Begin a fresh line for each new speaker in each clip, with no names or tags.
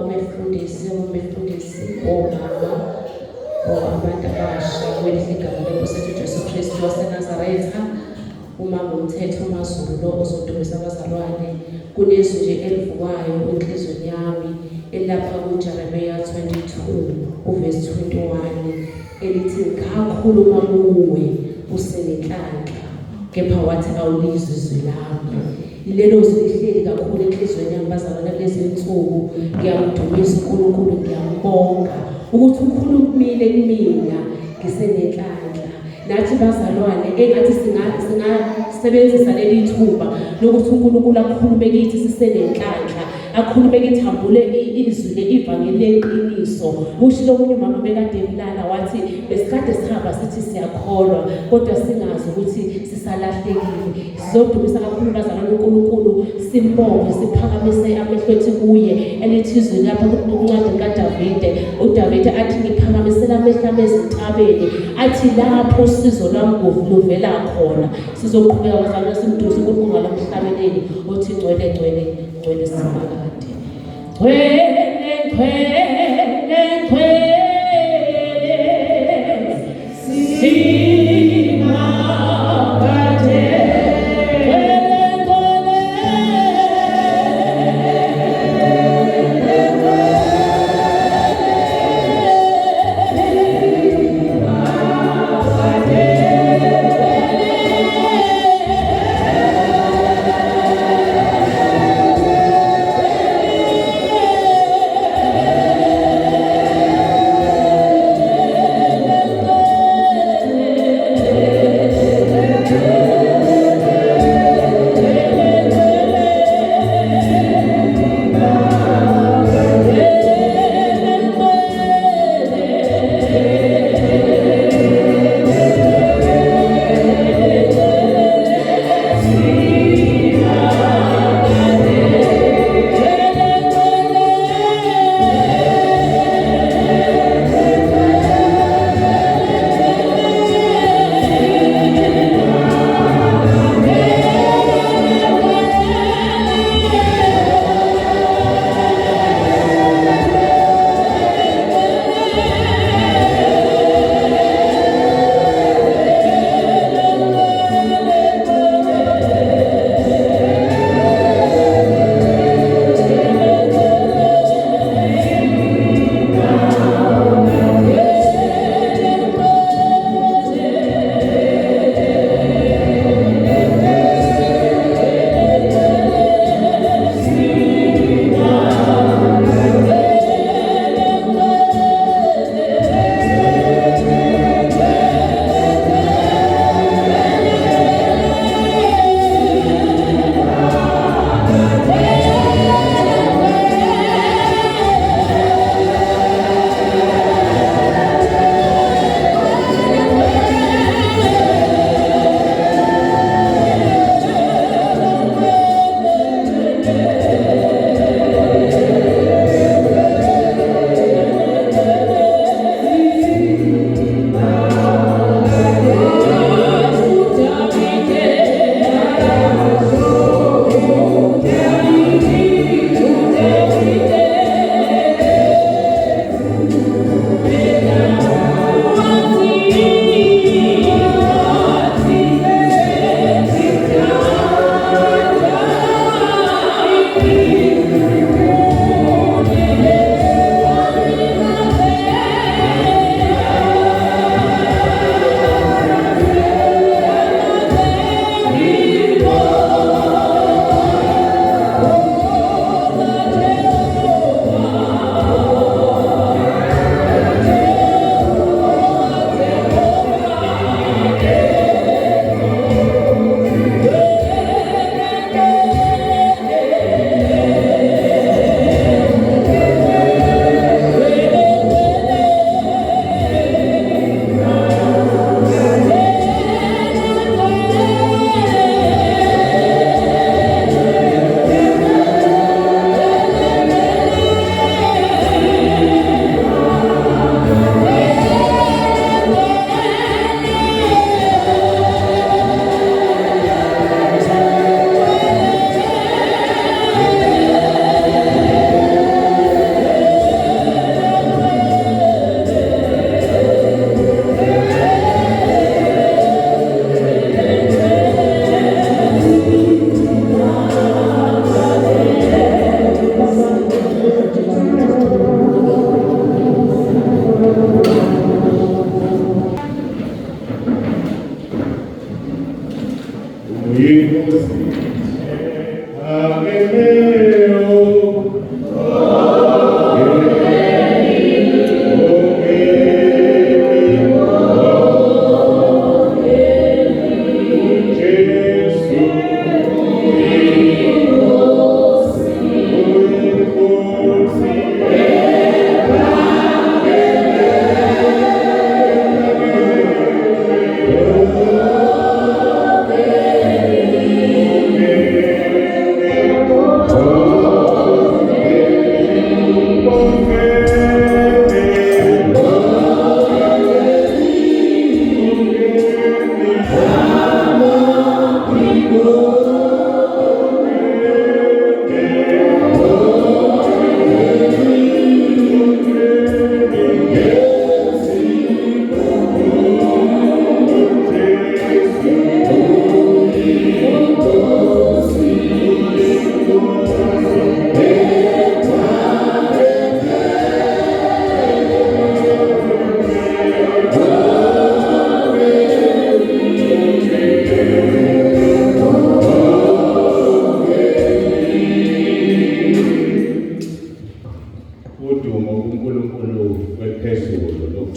befundisi omama abantu abasha kwelihle igama lenkosi yethu Jesu Kristu waseNazaretha. Umama umthetho uMaZulu lo ozodumisa abazalwane kunezwi nje elivukayo enhlizweni yami elapha kuJeremiah 22 uverse 21 elithi ngakhuluma kuwe usenenhlanhla kepha wathi awulizwi izwi lami. Lelo zwi lihleli kakhulu enhlizweni yami bazalwane kulezi insuku. Ngiyamdumisa uNkulunkulu, ngiyambonga ukuthi ukhulumile kumina ngisenenhlanhla. Nathi bazalwane engathi singasebenzisa leli thuba lokuthi uNkulunkulu akhulume kithi sisenenhlanhla, akhulume kithi hambule izwi leivangeli leqiniso. Usho omunye umama bekade emlala wathi besikade sihamba sithi siyakholwa kodwa singazi ukuthi sisalahlekile. Sizodumisa kakhulu bazalwane uNkulunkulu, simbonge, siphakamise amehlo ethu kuye. Elithizwe lapha kuncwadi kaDavide, uDavide athi ngiphakamisela amehlo ami ezintabeni, athi lapho usizo lwami luvela khona. Sizoqhubeka bazalwane simdumise uNkulunkulu ngalamhlabeleni othi ngcwele ngcwele ngcwele simakade. Ngcwele ngcwele ngcwele
Yeah.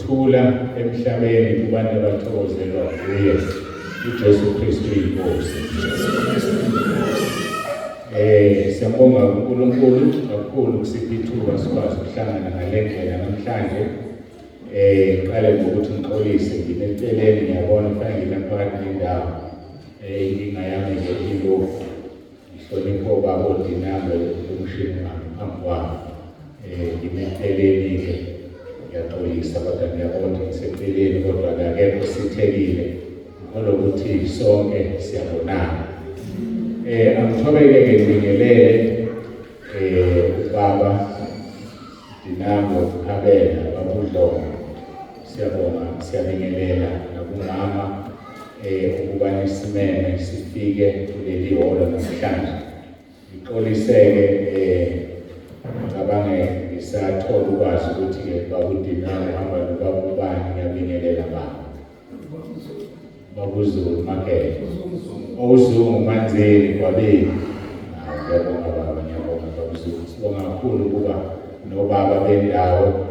nokuthula emhlabeni kubantu abathokozelwa kuye uJesu Kristu inkosi. Siyabonga uNkulunkulu kakhulu kusipha ithuba sikwazi ukuhlangana ngale ndlela namhlanje. Qale ngokuthi ngixolise ngineceleni ngiyabona kufanele ngilaphakathi nendawo. Inkinga yami nje ilokhu ngihlonipha obaba odinambe umshini wami phambi kwami. Ngineceleni-ke ngiyaxolisa kodwa ngiyabona ngiseceleni kodwa akekho sithekile ngolokuthi sonke siyabonana. Angithobeke-ke ngibingelele ubaba Dinambe Khabela babudlongo. Siyabonga siyabingelela nakumama ukuba nesimeme sifike kuleli holo namhlanje. Ngixoliseke ngabange ngisathola ukwazi ukuthi-ke babudinambe hamba nobabubani ngiyabingelela baba. Babuzulu Makele. Owuzungu Manzini kwabili. Ngiyabonga baba, ngiyabonga babuzulu. Sibonga kakhulu ukuba nobaba bendawo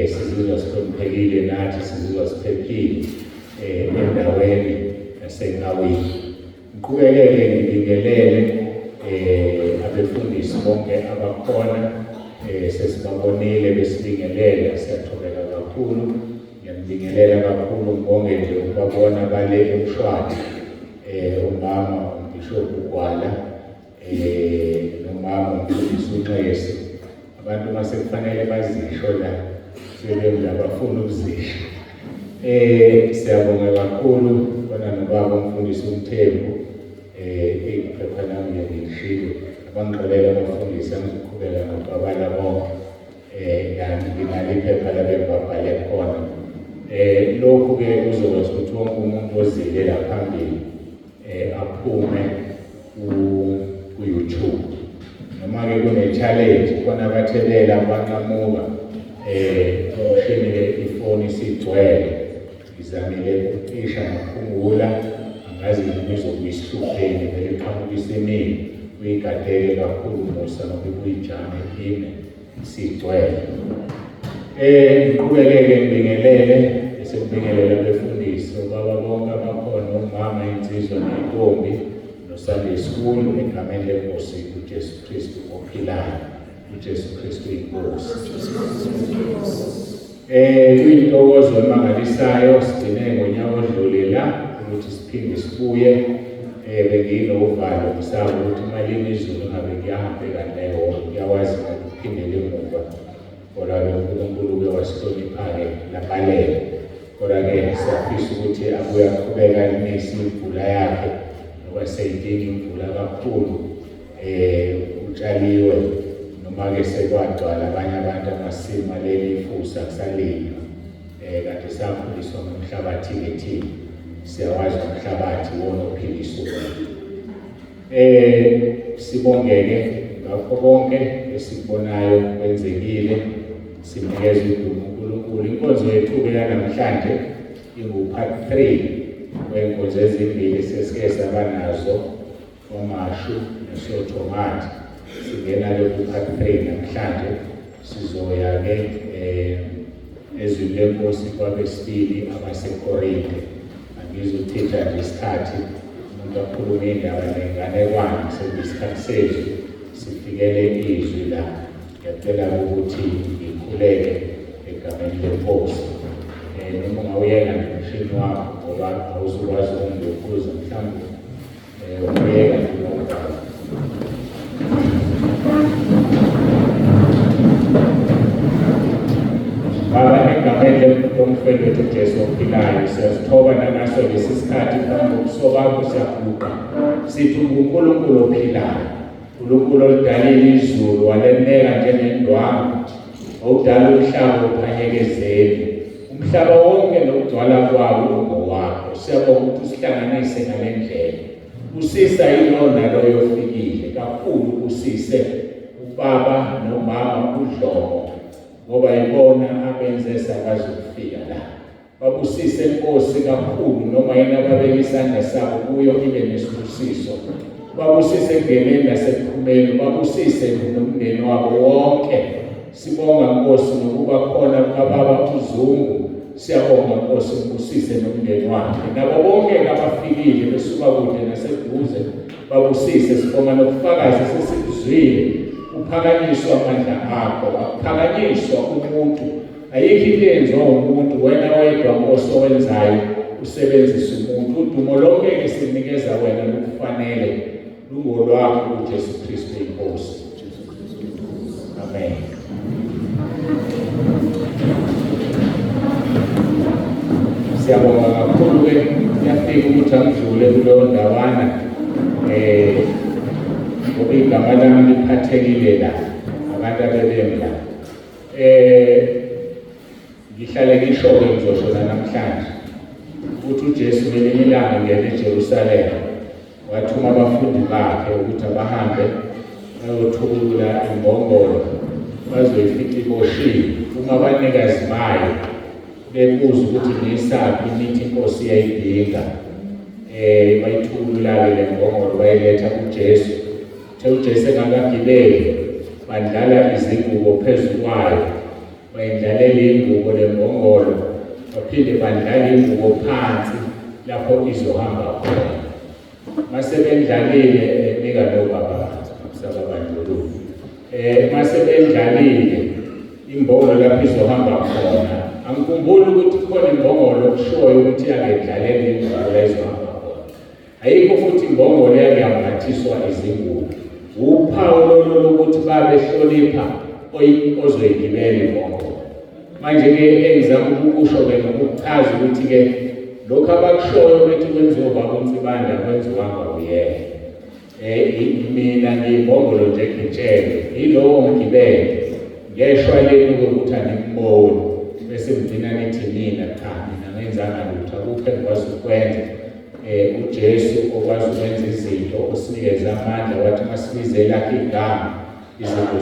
sizizwa sihloniphekile nathi sizizwa siphephile endaweni yaseNkawini. Ngiqhubekele ngibingelele abefundisi bonke abakhona sesibabonile besibingelela siyathobeka kakhulu. Ngiyabingelela kakhulu ngibonge nje ukubabona bale emshwathi umama uBishop Gwala nomama umfundisi uNxesi. Abantu mase kufanele bazisho la sebemla bafuna ukuzisho. Siyabonga kakhulu bona nobaba umfundisi uMthembu iphepha lami ngiyishilo abangixolela abafundisi angiqhubeka ngobabala bonke nginalo iphepha labebabhale khona. Lokhu-ke kuzokwazi ukuthi wonke umuntu ozilela phambili aphume ku-YouTube. Noma-ke kune-challenge khona abathelela banqamuka umshini-ke ifoni isigcwele. Ngizamile ukucisha ngaphungula angazi ngizokuyisihlupheni vele iqhamukisa eningi uyigadele kakhulu Musa ngoba kuyijame ine isigcwele. Ngiqhubekeke ngibingelele bese ngibingelela abefundisi obaba bonke abakhona omama insizwa nentombi no-Sunday school egameni lenkosi uJesu Kristu ophilayo. uJesu Kristu inkosi. Kuyintokozo emangalisayo sigcine ngonyaka odlulela ukuthi siphinde sibuye benginovalo ngisaba ukuthi malini izulu ngabe kuyahambe kanleyo kuyawazi ukuphindela emuva. Kodwa-ke uNkulunkulu-ke wasihlonipha-ke labalela. Kodwa-ke siyafisa ukuthi abuye aqhubeka alinise imvula yakhe ngoba seyidinga imvula kakhulu. Utshaliwe noma-ke sekwagcwala abanye abantu amasimu aleli ifusa kusalinywa. Kanti sakhuliswa ngomhlabathi-ke thina. Siyawazi umhlabathi wona ophilisa umuntu. Sibongeke ngakho konke esikubonayo kwenzekile. Sinikeza udumo uNkulunkulu. Inkonzo yethu-ke yanamhlanje ingu-part 3 wenkonzo ezimbili sesike saba nazo omashu nosothomati. Singena-ke ku-part 3 namhlanje sizoya-ke ezwini lenkosi kwabesibili abaseKorinte. Angizuthetha nje isikhathi umuntu akhulume indaba nenganekwane sekuyisikhathi sethu sifikele izwi la. Ngiyacela ukuthi ngikhuleke egameni lenkosi. Noma ungawuyeka nje umshini wakho ngoba awuzukwazi ukungibuza mhlawumbe ungayeka nje ngokubhala. Baba egameni lomfowethu wethu uJesu ophilayo siyazithoba nanaso lesi sikhathi phambi kobuso bakho siyaguqa sithi uNkulunkulu ophilayo. uNkulunkulu olidalile izulu waleneka njengendwangu owudala umhlaba ophanyekezeli. Umhlaba wonke nokugcwala kwawo ungowakho. Siyabonga ukuthi usihlanganise ngale ndlela. Usisa yilo naloyo ofikile kakhulu usise ubaba nomama uDlomo ngoba yibona abenze sakwazi ukufika la. Babusise Nkosi kakhulu noma yena babeka isandla sabo kuyo ibe nesibusiso. Babusise ekubeni nasekuphumeni, babusise nomndeni wabo wonke. Sibonga Nkosi nokuba khona kababa uZungu Siyabonga Nkosi ubusise nomndeni wakhe. Nabo bonke abafikile besuka kude naseduze babusise sibonga nokufakaza sesikuzwile uphakanyiswa amandla akho, akuphakanyiswa umuntu. Ayikho into eyenziwa umuntu, wena wedwa Nkosi owenzayo usebenzisa umuntu. Udumo lonke sinikeza wena lokufanele lungolwakho uJesu Kristu inkosi. Amen. Siyabonga kakhulu-ke kuyafika ukuthi angidlule kuleyo ndawana ngoba igama lami liphathekile la abantu abebemi la. Ngihlale ngisho-ke ngizosho namhlanje ukuthi uJesu ngelinye ilanga ngene eJerusalema wathuma abafundi bakhe ukuthi abahambe bayothulula imbongolo bazoyifica iboshiwe. Uma abanikazi bayo bebuza ukuthi nisaphi imithi inkosi yayidinga, bayithulula-ke le mbongolo bayiletha kuJesu. Uthe uJesu engakagibeli bandlala izingubo phezu kwayo, bayindlalela ingubo le mbongolo, baphinde bandlala ingubo phansi lapho izohamba khona. Mase bendlalile nika lo baba sababandlululo. Mase bendlalile imbongolo lapho izohamba khona. Angikhumbuli ukuthi khona imbongolo kushoyo ukuthi yakendlalela ingubo la izohamba khona. Ayikho futhi imbongolo yakuyambathiswa izingubo. Uphawu lokuthi babehlonipha ozoyigibela imbongolo. Manje-ke engizama ukusho-ke nokuchaza ukuthi-ke lokhu abakushoyo bethi kwenziwa ubaba uNsibanda kwenziwanga uyena. Mina ngiyimbongolo nje ngitshele yilowo mgibele ngeshwaleni ukuthi angimboni bese ngigcina nithi mina cha mina ngenzanga lutho akukho engikwazi ukwenza. uJesu okwazi ukwenza izinto osinikeza amandla wathi masibizela igama izinto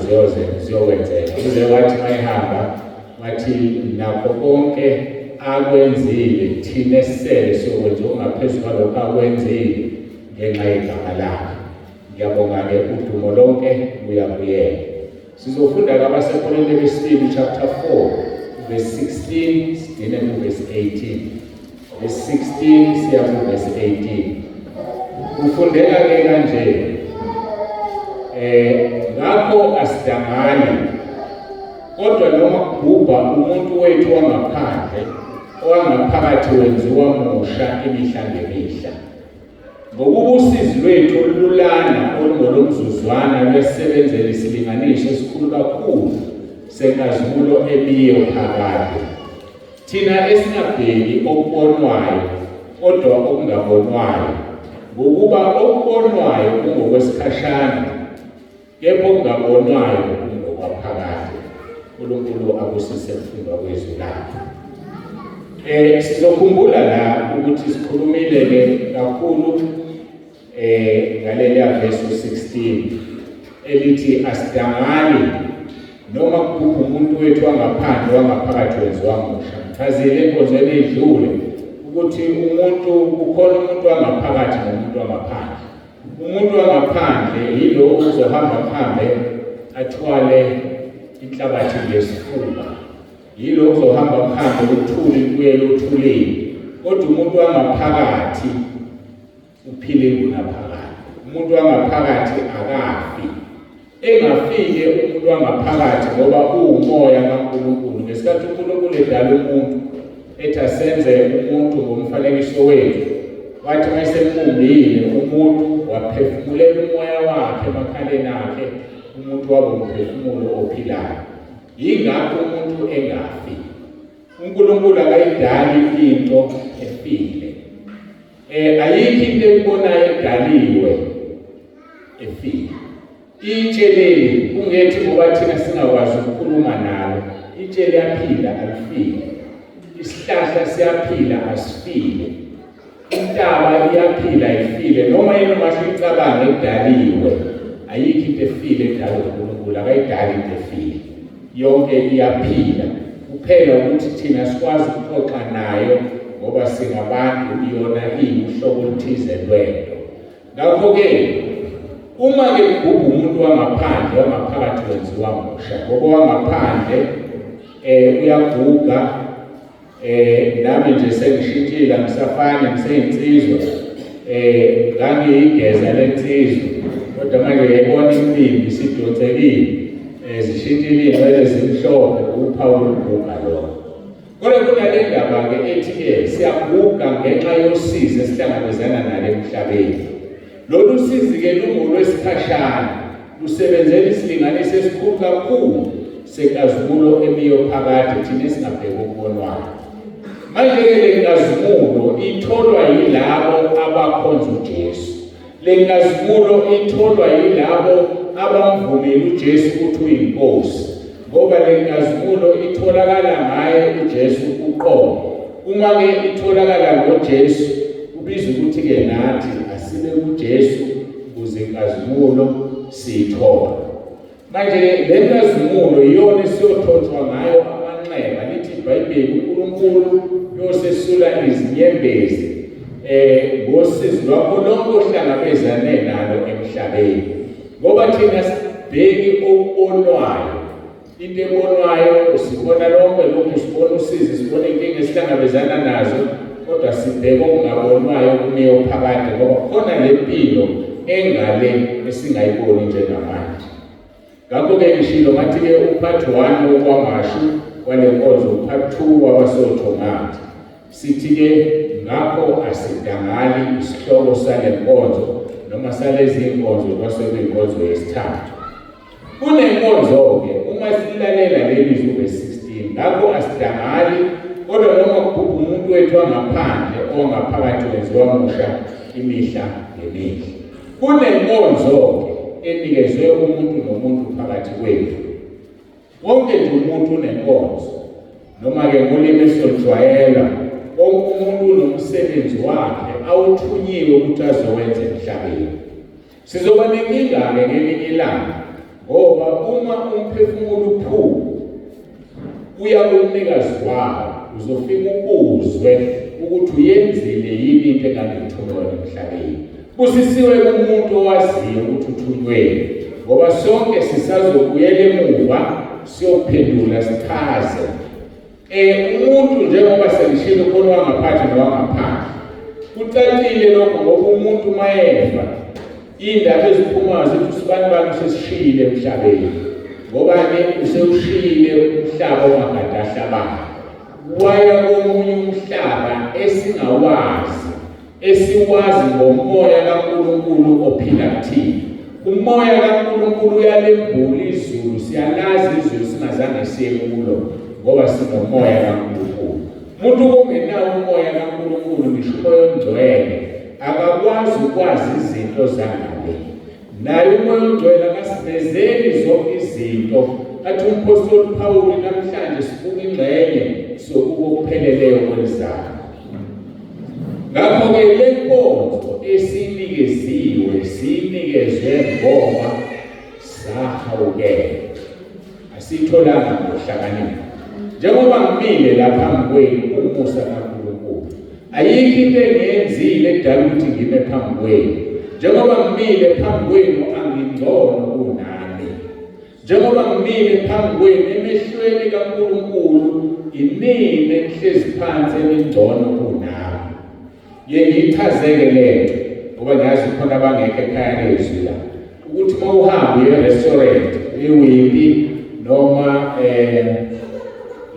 ziyokwenzeka. Uze wathi mayihamba wathi nakho konke akwenzile thina esisele siyokwenza ongaphezu kwalokho akwenzile ngenxa yegama lakhe. Ngiyabonga-ke udumo lonke buya kuyena. Sizofunda kabaseKorinte besibili chapter 4 verse 16 sidine ku verse 18. Verse 16 siya ku verse 18. Kufundeka-ke kanje. Ngakho asidangali kodwa noma kubhubha umuntu wethu wangaphandle owangaphakathi wenziwa musha imihla ngemihla. Ngokuba usizi lwethu olululana olungolomzuzwana lwesebenzela isilinganiso esikhulu kakhulu senkazimulo ebiyo phakade. Thina esingabheki okubonwayo kodwa okungabonwayo, ngokuba okubonwayo kungokwesikhashana kepha okungabonwayo kungokwaphakade. uNkulunkulu abusise ukufundwa kwezwi lakhe. Sizokhumbula la ukuthi sikhulumile-ke kakhulu ngaleliya verse 16 elithi asidangali noma kubhubha umuntu wethu wangaphandle wangaphakathi wenziwa musha. Ngachazile enkonzweni edlule ukuthi kukhona umuntu wangaphakathi nomuntu wangaphandle. Umuntu wangaphandle yilo uzohamba phambe athwale inhlabathi ngesifuba, yilo uzohamba phambe uthule kubuyela uthuleni. Kodwa umuntu wangaphakathi uphile kunaphakade. Umuntu wangaphakathi akafi. Engafike umuntu wangaphakathi ngoba uwumoya kaNkulunkulu. Ngesikhathi uNkulunkulu edala umuntu ethi asenze umuntu ngomfanekiso wethu, wathi mayesembumbile umuntu waphefumulela umoya wakhe emakhaleni akhe, umuntu waba umphefumulo ophilayo. Yingakho umuntu engafi. uNkulunkulu akayidali into efile. Ayikho into ekubonayo edaliwe efile. Itshe leli kungethi ngoba thina singakwazi ukukhuluma nalo, itshe liyaphila alifile. Isihlahla siyaphila asifile. Intaba iyaphila ifile. Noma yena masicabanga edaliwe, ayikho into efile edalwe uNkulunkulu, akayidali into efile. Yonke iyaphila. Kuphela ukuthi thina sikwazi ukuxoxa nayo ngoba singabantu, iyona iyuhlobo oluthize lwento. Ngakho-ke uma-ke kubhubha umuntu wangaphandle wangaphakathi wenziwa musha. Ngoba wangaphandle uyaguga, nami nje sengishintshile ngisafani ngiseyinsizwa ngangiyigeza lensizwa kodwa manje yayibona imibili sidonsekile zishintshile iy'nwele zimhlophe uphawu lokuguga lokho. Kodwa kunale ndaba-ke ethi-ke siyaguga ngenxa yosizi esihlangabezana nalo emhlabeni. Lolu sizi-ke lungolwesikhashana lusebenzela isilinganiso esikhulu kakhulu senkazimulo emiyophakade thina esingabheki ukubonwayo. Manje-ke le nkazimulo itholwa yilabo abakhonza uJesu. Le nkazimulo itholwa yilabo abamvumile uJesu ukuthi uyinkosi, ngoba le nkazimulo itholakala ngaye uJesu uqobo. Uma-ke itholakala ngoJesu kubizwa ukuthi-ke nathi asibe kuJesu ukuze inkazimulo siyithole. Manje le nkazimulo iyona esiyothotshwa ngayo amanxeba. Lithi iBhayibheli uNkulunkulu yosesula izinyembezi ngosizi lwakho lonke ohlangabezane nalo emhlabeni. Ngoba thina sibheki okubonwayo, into ebonwayo sibona lonke lokhu, sibona usizi, sibona inkinga esihlangabezana nazo, kodwa sibheke okungabonwayo kumiyophakade ngoba khona le mpilo engale esingayiboni njengamanje. Ngakho-ke ngishilo ngathi-ke uphathi 1 wokwamashu wale nkonzo, uphathi 2 wabasotho ngathi sithi-ke ngakho asidangali isihloko sale nkonzo noma salezi inkonzo kwasekuyinkonzo yesithathu. Kunenkonzo-ke uma silalela leli zwi be-16, ngakho asidangali kodwa noma kubhubha umuntu wethu wangaphandle ongaphakathi wenziwa musha imihla ngemihla. Kunenkonzo-ke enikezwe umuntu nomuntu phakathi kwethu. Wonke nje umuntu unenkonzo, noma-ke ngolimi esilujwayela wonke umuntu unomsebenzi wakhe awuthunyiwe ukuthi azowenza emhlabeni. Sizoba nenkinga-ke ngelinye ilanga ngoba uma umphefumulo uphuma uya kumnikazi wawo uzofika ubuzwe ukuthi uyenzile yini into engangithunyelwe emhlabeni. Busisiwe kumuntu owaziyo ukuthi uthunywe, ngoba sonke sisazobuyela emuva siyophendula sichaze. Umuntu njengoba sengishilo khona wangaphandle nowangaphandle kucacile lokho ngoba umuntu mayefa indaba eziphumayo zithi usibani bami sesishiyile emhlabeni, ngoba-ke usewushiyile umhlaba ongagadahlabanga waya komunye umhlaba esingawazi, esiwazi ngomoya kaNkulunkulu ophila kuthina. Umoya kaNkulunkulu uyalembula izulu, siyalazi izulu singazange siye kulo ngoba sinomoya kaNkulunkulu. Umuntu ongenawo umoya kaNkulunkulu, ngisho umoya ongcwele, akakwazi ukwazi izinto zangale. Naye umoya ongcwele akasivezeli zonke izinto. Athi umpostoli Pawuli namhlanje sibuka ingxenye sokuba okupheleleyo kwelizayo. Ngakho-ke le nkonzo esiyinikeziwe siyinikezwe ngoba sahawukela, asiyitholanga ngokuhlakanipha. Njengoba ngimile lapha phambi kwenu umusa kaNkulunkulu, ayikho into engiyenzile edala ukuthi ngime phambi kwenu. Njengoba ngimile phambi kwenu angingcono kunani. Njengoba ngimile phambi kwenu emehlweni kaNkulunkulu, inini enihlezi phansi eningcono kunami. Ngiyichazeke lento ngoba ngiyazi khona abangekho ekhaya lezwi la ukuthi uma uhamba e-restaurant iwimbi noma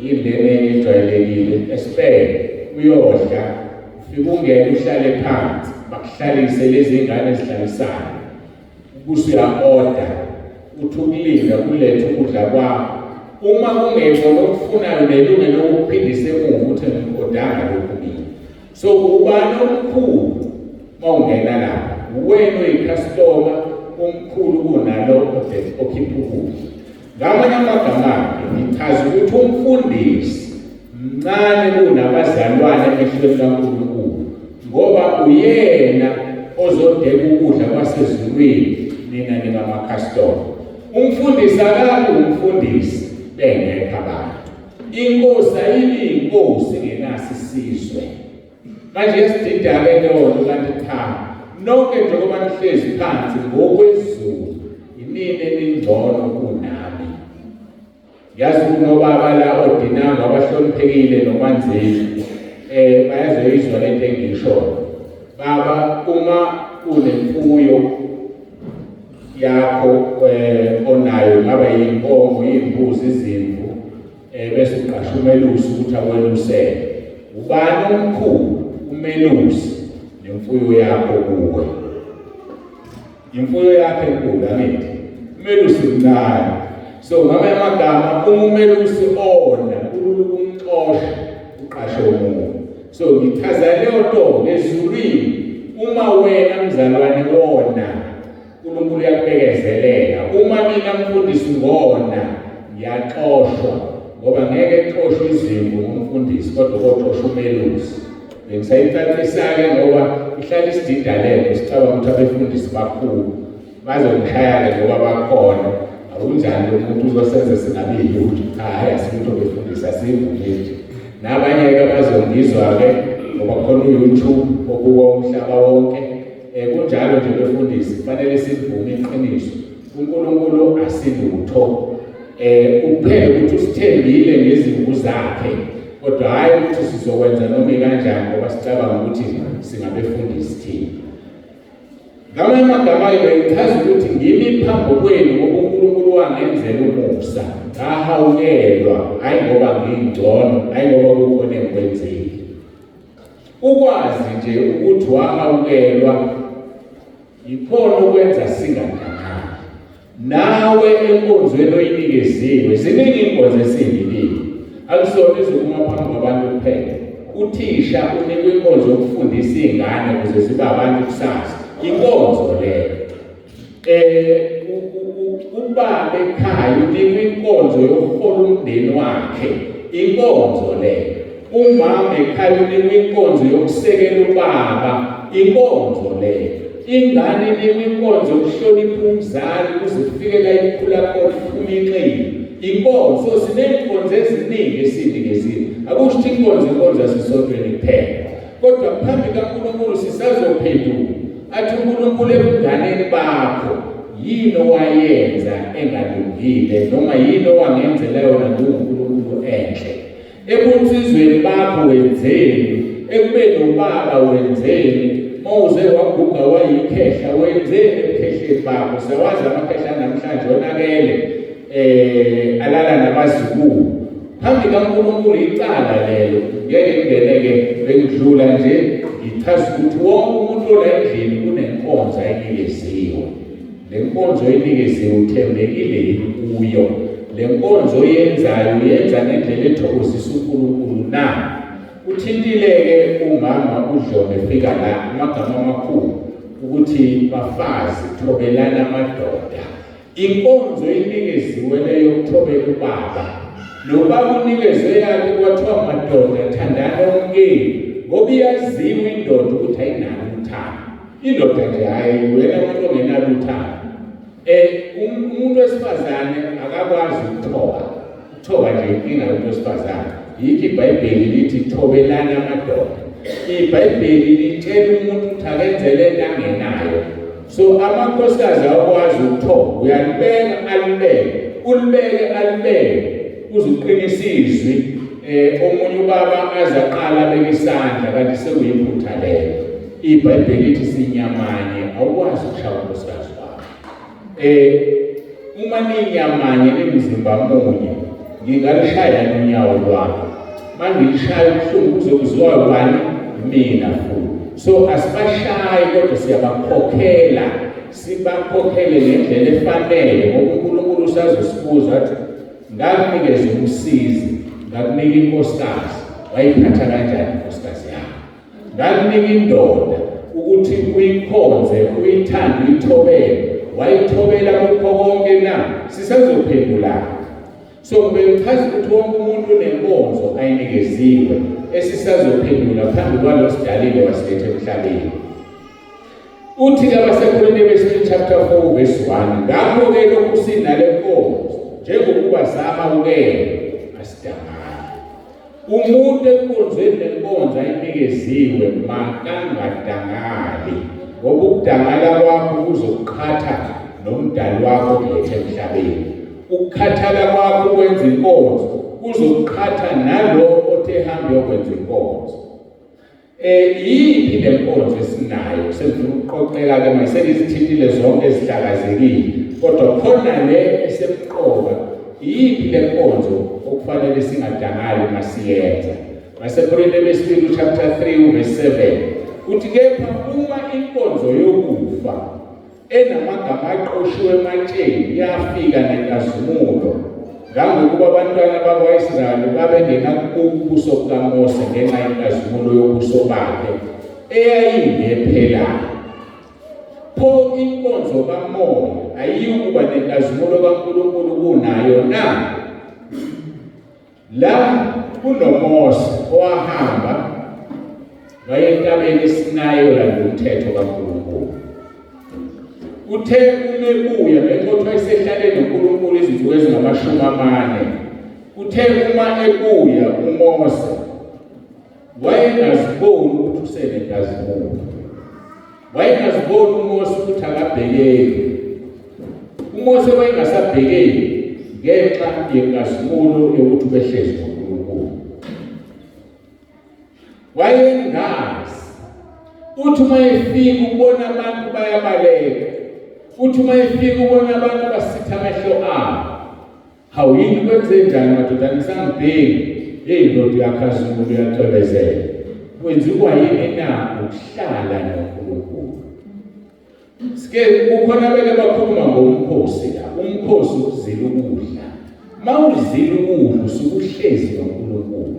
yindlela ejwayelekile Spain uyodla, ufike ungene uhlale phansi bakuhlalise lezi ngane ezihlalisana, usuya-order uthi ukulinda kulethe ukudla kwakho. Uma kungekho okufunayo nelungelo lokuphindisa emuva ukuthi ngikodanga lokhu mina. So ubani omkhulu mawungena lapha? Wena oyikhastoma omkhulu kunalo okhipha ukudla. Ngamanye amagama ngichaza ukuthi umfundisi mncane kunabazalwane emehlweni kaNkulunkulu ngoba uyena ozodeka ukudla kwasezulwini, nina ningamakhastoma. Umfundisi akabi umfundisi bengekho abantu. Inkosi ayibi inkosi ngenasi isizwe. Manje yasidida-ke leyonto kanti cha, nonke njengoba nihlezi phansi ngokwezulu, inini eningcono kunami. yazi kunobaba la odinanga abahloniphekile nomanzeli bayazoyizwa lento engishoyo. Baba, uma unemfuyo yakho onayo ngaba yinkomo, izimbuzi, izimvu, bese uqasha umelusi ukuthi akwelusele. Ubani omkhulu? Umelusi nemfuyo yakho kuwe. Imfuyo yakho enkulu angithi umelusi mncane. So ngamanye amagama umelusi ona kulula ukumxosha uqashe umuntu. So ngichaza leyo nto ngezulwini, uma wena mzalwane wona uNkulunkulu uyakubekezelela. Uma mina mfundisi ngona ngiyaxoshwa, ngoba ngeke exoshwe izimvu ngumfundisi kodwa koxoshwa umelusi. Bengisayicacisa-ke ngoba ihlala isididalelo sicabanga ukuthi abefundisi bakhulu bazongishaya-ke ngoba bakhona. Akunjani lo muntu uzosenza singabili ukuthi hayi asinto befundisa sivumile. Nabanye-ke bazongizwa-ke ngoba khona uYouTube obuka umhlaba wonke. Kunjalo nje befundisi kufanele sivume iqiniso. uNkulunkulu asilutho. Kuphela ukuthi usithembile ngezimvu zakhe, kodwa hayi ukuthi sizokwenza noma kanjani ngoba sicabanga ukuthi singabefundisi thina. Ngamanye amagama ngichaza ukuthi ngimi phambi kwenu ngoba uNkulunkulu wangenzela umusa. Ngahawukelwa, hayi ngoba ngingcono, hayi ngoba kukhona engikwenzile. Ukwazi nje ukuthi wahawukelwa ikhona ukwenza singadangali. Nawe enkonzweni oyinikeziwe, ziningi inkonzo esiyinike. Akusona izokuma phambi kwabantu kuphela. Uthisha unikwe inkonzo yokufundisa izingane ukuze zibe abantu kusasa. Inkonzo leyo. Ubaba ekhaya unikwe inkonzo yokuhola umndeni wakhe. Inkonzo leyo. Umama ekhaya unikwe inkonzo yokusekela ubaba. Inkonzo leyo. Ingane inikwe inkonzo yokuhlonipha umzali ukuze kufike la ikhula khona iphuma inqile. Inkonzo, siney'nkonzo eziningi esiy'nikeziwe. Akusho ukuthi inkonzo yasesontweni kuphela. Kodwa phambi kaNkulunkulu sisazophenduka. Athi uNkulunkulu ebunganeni bakho yini owayenza engalungile noma yini owangenzela yona nguNkulunkulu enhle. Ebunsizweni bakho wenzeni, ekubeni ubaba wenzeni, mawuze waguga wayikhehla wenzeni ebukhehleni bakho. Sewazi amakhehla namhlanje onakele alala nabazukulu. Phambi kaNkulunkulu icala lelo ngeke kungeneke bengidlula nje ngichaza ukuthi wonke umuntu ola endlini kunenkonzo ayinikeziwe. Le nkonzo oyinikeziwe uthembekile kuyo. Le nkonzo oyenzayo uyenza ngendlela ethokozisa uNkulunkulu na. Uthintile-ke umama uDlomo efika la amagama amakhulu ukuthi bafazi thobelana amadoda. Inkonzo oyinikeziwe leyo yokuthobela ubaba. Lo baba unikezwe yakhe kwathiwa madoda thandana umkeni ngoba iyaziwa indoda ukuthi ayinalo uthando. Indoda nje hayi wena umuntu ongenalo uthando. Umuntu wesifazane akakwazi ukuthoba. Ukuthoba nje inkinga yomuntu wesifazane. Yikho iBhayibheli lithi thobelana amadoda. IBhayibheli litshela umuntu ukuthi akenzele into angenayo. So amakhosikazi awakwazi ukuthoba. Uyalibeka alibeke, ulibeke alibeke. Uzuqinisizwe omunye ubaba azaqala abeke isandla kanti sekuyiphutha leyo. IBhayibheli lithi sinyamanye awukwazi ukushaya unkosikazi wakho. Uma ninyamanye nimzimba munye ngingalishaya nonyawo lwami. Mangilishaya ubuhlungu kuzokuzwa ubani? Mina futhi. So asibashayi kodwa siyabakhokhela. Sibakhokhele ngendlela efanele ngoba uNkulunkulu usazosibuza athi ngakunikeza umsizi, ngakunika inkosikazi, wayiphatha kanjani inkosikazi yakho? Ngakunika indoda ukuthi uyikhonze, uyithande, uyithobele, wayithobela kukho konke na? Sisazophendula. So bengichaza ukuthi wonke umuntu unenkonzo ayinikeziwe esisazophendula phambi kwalo sidalile wasiletha emhlabeni. Uthi kabaseKolinte besibili chapter 4 verse 1, ngakho-ke lokhu sinale nkonzo njengokuba samukele asidangali. Umuntu enkonzweni nenkonzo ayinikeziwe makangadangali ngoba ukudangala kwakho kuzokuqhatha nomdali wakho kuletha emhlabeni. ukukhathala kwakho ukwenza inkonzo kuzoqhatha nalo othe hambe yokwenza inkonzo. Yiphi le nkonzo esinayo sefuna ukuqoqeka ke mayisele izithintile zonke ezihlakazekile kodwa khona le esemqoka yiphi le nkonzo okufanele singadangali masiyenza. Masekorinte lesibili chapter 3 verse 7 uthi kepha uma inkonzo yokufa enamagama aqoshiwe ematsheni yafika nenkazimulo ngangokuba abantwana bakwa-Israyeli babengena kubuso bukaMose ngenxa yenkazimulo yobuso bakhe eyayingephelayo. Pho inkonzo kamoya ayiyukuba nenkazimulo kaNkulunkulu kunayo na? La kunoMose owahamba waye entabeni iSinayi olanda umthetho kaNkulunkulu. Uthe umebuya lenkothwa isehlaleni noNkulunkulu izinsuku ezingama40. Uthe uma ebuya uMose wayengaziboni ukuthi usenenkazimulo. Wayengaziboni uMose ukuthi akabhekeli. uMose wayengasabhekeli ngenxa yenkazimulo yokuthi ubehlezi noNkulunkulu. Wayengazi uthi uma efika ubona abantu bayabaleka, uthi uma efika ubona abantu basitha amehlo abo, hawu yini kwenze njani madoda nisangibheki ndoda yakhazimulo yacwebezela. Kwenziwa yini na ukuhlala noNkulunkulu? Sike kukhona beke bakhuluma ngomkhosi la, umkhosi ukuzila ukudla. Mawuzila ukudla usukuhlezi noNkulunkulu.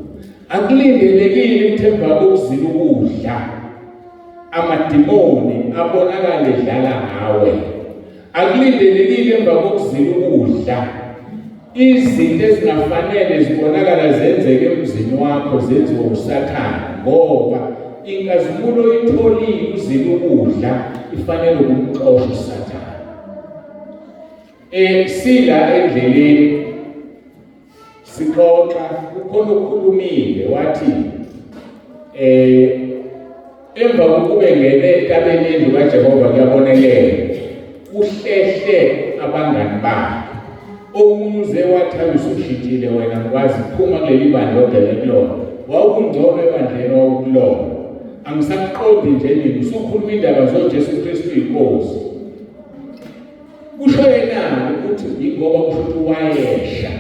Akulindelekile ukuthi emva kokuzila ukudla amadimoni abonakala edlala ngawe. Akulindelekile emva kokuzila ukudla izinto ezingafanele zibonakala zenzeke emzini wakho zenziwe uSathane, ngoba inkazimulo itholile uzila ukudla ifanele ukumxosha uSathane. Sila endleleni sixoxa ukhona ukukhulumile wathi emva kokube ngene entabeni endlu kaJehova kuyabonelela uhlehle abangani bakhe. Omunye uze wathi usushintshile wena ngikwazi ukuphuma kuleli bandla odlele kulona. Wawungcono ebandleni owawukulona. Angisaqondi nje nini usukhuluma indaba zoJesu Kristu inkosi. Kusho yena ukuthi ingoba kusho ukuthi wayesha.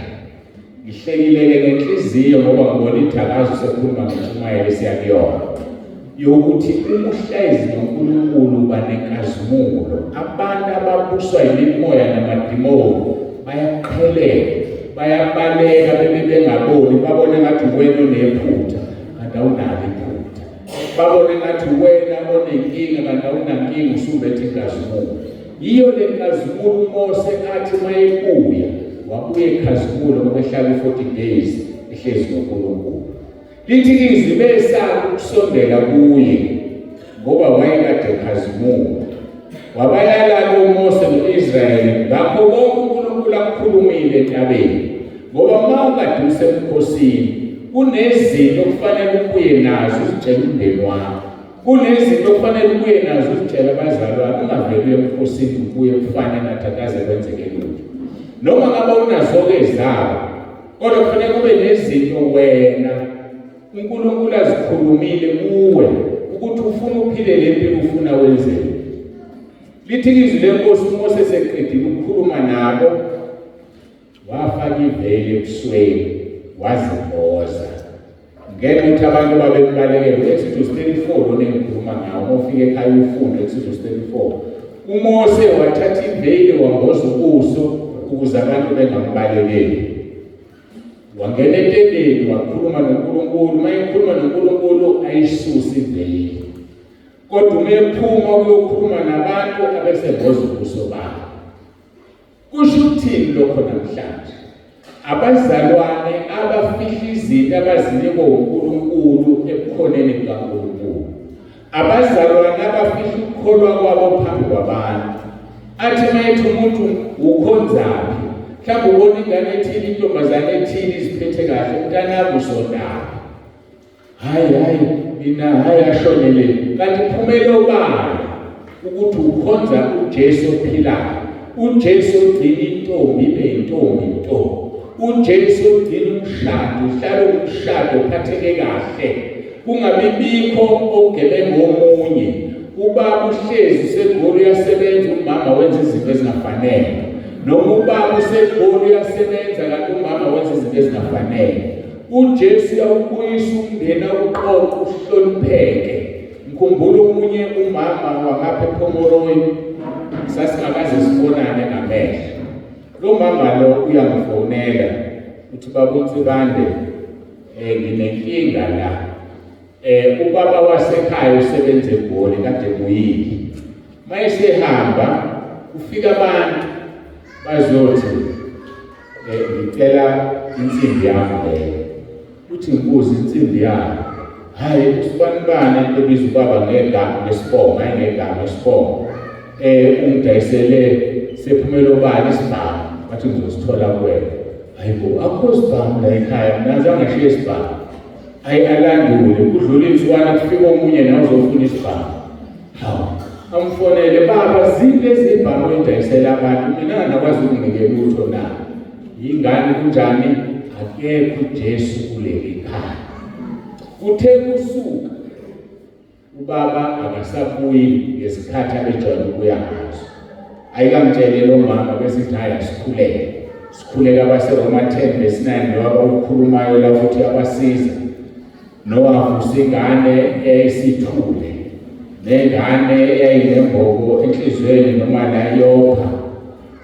Ngihlekile ngenhliziyo ngoba ngibona ithakazo sekhuluma ngeshumayela esiyakuyona. Yokuthi umuhlezi noNkulunkulu banenkazimulo. Abantu ababuswa yimimoya namadimoni bayaqheleka, bayabaleka bengaboni, babone ngathi wena onephutha kanti awunalo iphutha. Babone ngathi wena onenkinga kanti awunankinga usubethe inkazimulo. Yiyo le nkazimulo uMose athi mayebuya wabuye ekhazimulo ngoba ehlala 40 days ehlezi noNkulunkulu. Lithi izwi besaba ukusondela kuye ngoba wayekade ekhazimulo. Wabayala uMose noIsrayeli ngakho konke uNkulunkulu akukhulumile entabeni. Ngoba mawukade usemkhosini kunezinto okufanele ubuye nazo uzitshela umndeni wakho. Kunezinto okufanele ubuye nazo uzitshela abazalwane. Ungaveli emkhosini ubuye kufanele nathakaze kwenzeke lutho. Noma ngaba unazo-ke zabo kodwa kufanele kube nezinto wena uNkulunkulu azikhulumile kuwe ukuthi ufuna uphile le mpilo ufuna wenzeni. Lithi izwi lenkosi uMose seqedile ukukhuluma nabo wafaka iveli ebusweni wazimboza. Ngenxa ukuthi abantu babembalekela Exodus 34 onengikhuluma ngawo ufike ekhaya ufunde Exodus 34. uMose wathatha iveli wamboza ubuso ukuze abantu bengambalekeli. Wangena entendeni wakhuluma noNkulunkulu, mayekhuluma noNkulunkulu ayisuse iveli. Kodwa umephuma ukuyokhuluma nabantu abesemboza ubuso babo. Kusho ukuthini lokho namhlanje? Abazalwane abafihla izinto abazinikwa uNkulunkulu ebukhoneni bukaNkulunkulu. Abazalwane abafihla ukukholwa kwabo phambi kwabantu. Athi mayethi umuntu ukhonzaphi? Mhlawumbe ubona ingane ethile, intombazane ethile iziphethe kahle, mntanami usondaphi? Hayi mina ashonele. Kanti phumela obani ukuthi ukhonza uJesu ophilayo, uJesu ugcina intombi ibe intombi nto. uJesu ugcina umshado, uhlala umshado uphatheke kahle. Kungabibikho ogebengu omunye. Ubaba uhlezi useGoli uyasebenza, umama wenza izinto ezingafanele. Noma ubaba useGoli uyasebenza kanti umama wenza izinto ezingafanele. uJesu uyawubuyisa umndeni awuqoqe uhlonipheke. Ngikhumbula omunye umama wangapha ePhomoroyi, sasingakaze sibonane ngamehlo. Lo mama lo uyangifonela uthi baba uNtsibande, nginenkinga la. Ubaba wasekhaya usebenza eGoli kade kuyini. Mayesehamba ufika abantu bazothi ngicela insimbi yami leyo. Uthi ngibuza insimbi yami. Hayi usibani ebiza ubaba ngegama lesibongo, hayi ngegama lesibongo. Ungidayisele sephumela obani isibhamu, wathi ngizosithola kuwena. Hayibo akho sibhamu la ekhaya, mina zangashiya isibhamu. Alandule kudlula insukwana kufika omunye nawe uzofuna isibhamu. Hawu amfonele baba zile zibhamu endayisela abantu, mina ngakwazi ukunginikela lutho na. Yingane kunjani? Akekho uJesu kuleli khaya. Uthe kusuka ubaba akasabuyi ngesikhathi abejwayele ukuya ngaso. Ayikamtshele lo mama bese haya sikhuleka abaseRoma 10:9 ngoba ukukhulumayo la ukuthi abasiza nowavusa ingane eyayisithule nengane eyayinembobo enhlizweni noma la yopha.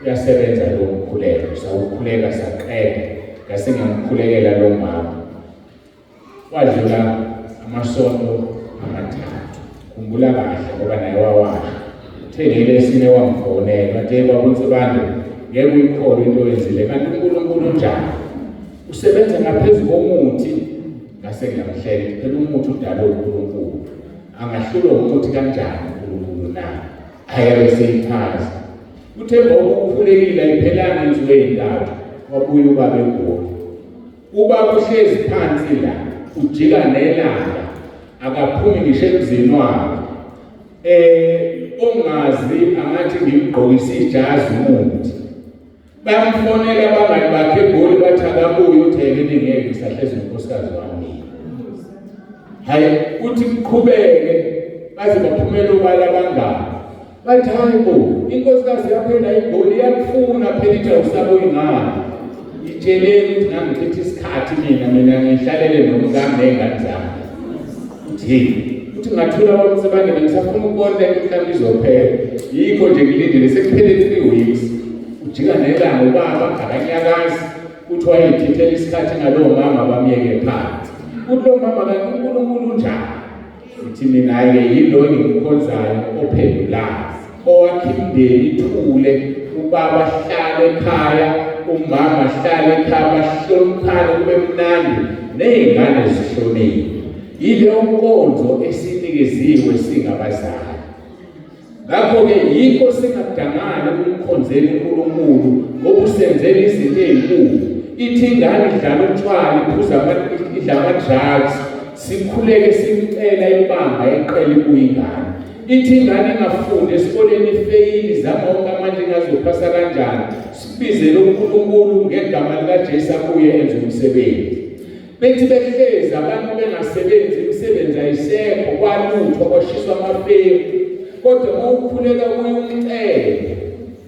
Uyasebenza lo mkhuleko, sawukhuleka saqeda ngase ngiyamkhulekela lo mama. Wadlula amasonto amathathu. Khumbula kahle ngoba naye wawasha. Thelele sine wamfonela wathi baba uNtsibande ngeke uyikholwe into oyenzile kanti uNkulunkulu njani. Usebenza ngaphezulu komuthi. Ngase ngiyamhlela phela umuthi udala uNkulunkulu. Angahlulwa umuthi kanjani uNkulunkulu na. Ayabe seyiphansi. Uthe ngoba ukhulekile ayiphelanga insuku ezintathu wabuya ubaba eGoli. Ubaba uhlezi phansi la ujika nelanga akaphumi ngisho emzini wakhe. Ongazi angathi ngimgqokisa ijazi umuntu. Bamfonela abangani bakhe eGoli bathi akabuye uTheleni ngeke ngisahlezi nonkosikazi wami. Hayi uthi kuqhubeke baze baphumela ubala abangani. Bathi hayibo inkosikazi yaphela eGoli yakufuna phela ithi awusabo ingane. Itsheleni ukuthi ngangichitha isikhathi mina ngihlalele nomkami nengane zami. Uthi ngathula kwaMsibande ngisafuna ukubona mhlawumbe izophela. Yikho nje ngilindele sekuphele 3 weeks. Ujika nelanga ubaba akanyakazi uthi wayethithela isikhathi ngalowo mama bamiyeke phansi. Uthi lo mama kanti uNkulunkulu njani? Uthi mina ke yilo engimkhonzayo ophendulayo. Owakhe imndeni ithule, ubaba hlale ekhaya, umama hlale ekhaya, bahloniphane kube mnandi nezingane zihloniphe. Yileyo nkonzo esinikeziwe singabazali. Ngakho ke yikho singadangana ukumkhonzela uNkulunkulu ngoba usenzela izinto ezinkulu. Ithi ingane idlala utshwala, iphuza idla ama-drugs, sikhuleke simcela ibanga eqela kuyingane. Ithi ingane ingafundi esikoleni ifeyili zama wonke amanje ingazophasa kanjani. Sibizele uNkulunkulu ngegama likaJesu kuye enze umsebenzi. Bethi behlezi abantu bengasebenzi imisebenzi ayisekho kwalutho kwashiswa amafeku. Kodwa mawukhuleka kuye umcele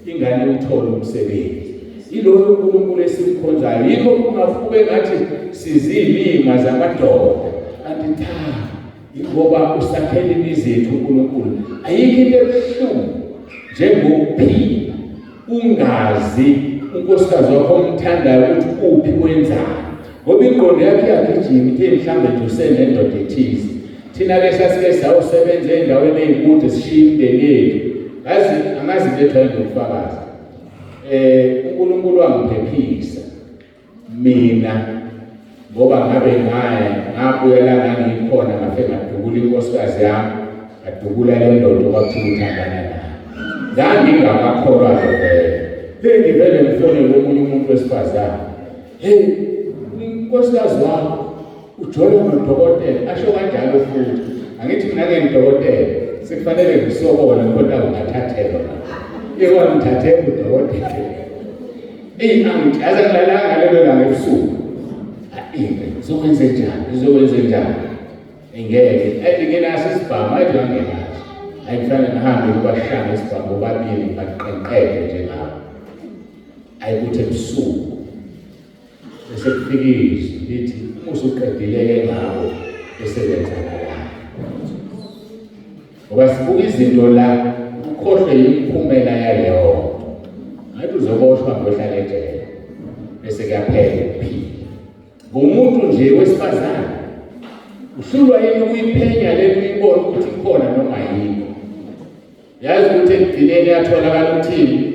ingane uthola umsebenzi. Yiloyo uNkulunkulu esimkhonzayo. Yikho kungafube ngathi sizilima zamadoda. Kanti ngoba usakhele imizethu uNkulunkulu. Ayikho into ebuhlungu njengokuphila ungazi unkosikazi wakho omthandayo ukuthi kuphi wenzani. Ngoba ingqondo yakhe iyagijima ithi mhlambe nje usenendoda ethize. Thina ke sasike sawusebenza endaweni ezikude sishiya imndeni yethu. Angazi letho ngokufakaza. uNkulunkulu wangiphephisa mina ngoba ngabe ngabuya la ngikhona ngafe ngadukula inkosikazi yami ngadukula le ndoda okwakuthi uthandana nayo. Ngingakakholwa vele ngivele ngifone omunye umuntu wesifazane, hey inkosikazi wami ujole ngudokotela asho kanjalo futhi. Angithi mina ngiyidokotela sekufanele ngisobona kodwa ungathathelwa. ekwangithathe udokotela angichaza ngilalanga lelo langa ebusuku izokwenze njani ngeke nginaso isibhamu athi wangenaso ayifana nahambe kubashanga isibhamu bobabili baqenqede nje ngabo ayikuthi ebusuku bese kufikiswa lithi usuqedile ngabo bese lenzakala ngoba sibuka izinto la ukhohlwe imiphumela yaleyo ngathi uzoboshwa ngohlala ejele bese kuyaphela ukuphila ngomuntu nje wesifazane uhlulwa yini ukuyiphenya le uyibona ukuthi ikhona noma yini yazi ukuthi ekugcineni yatholakala ukuthi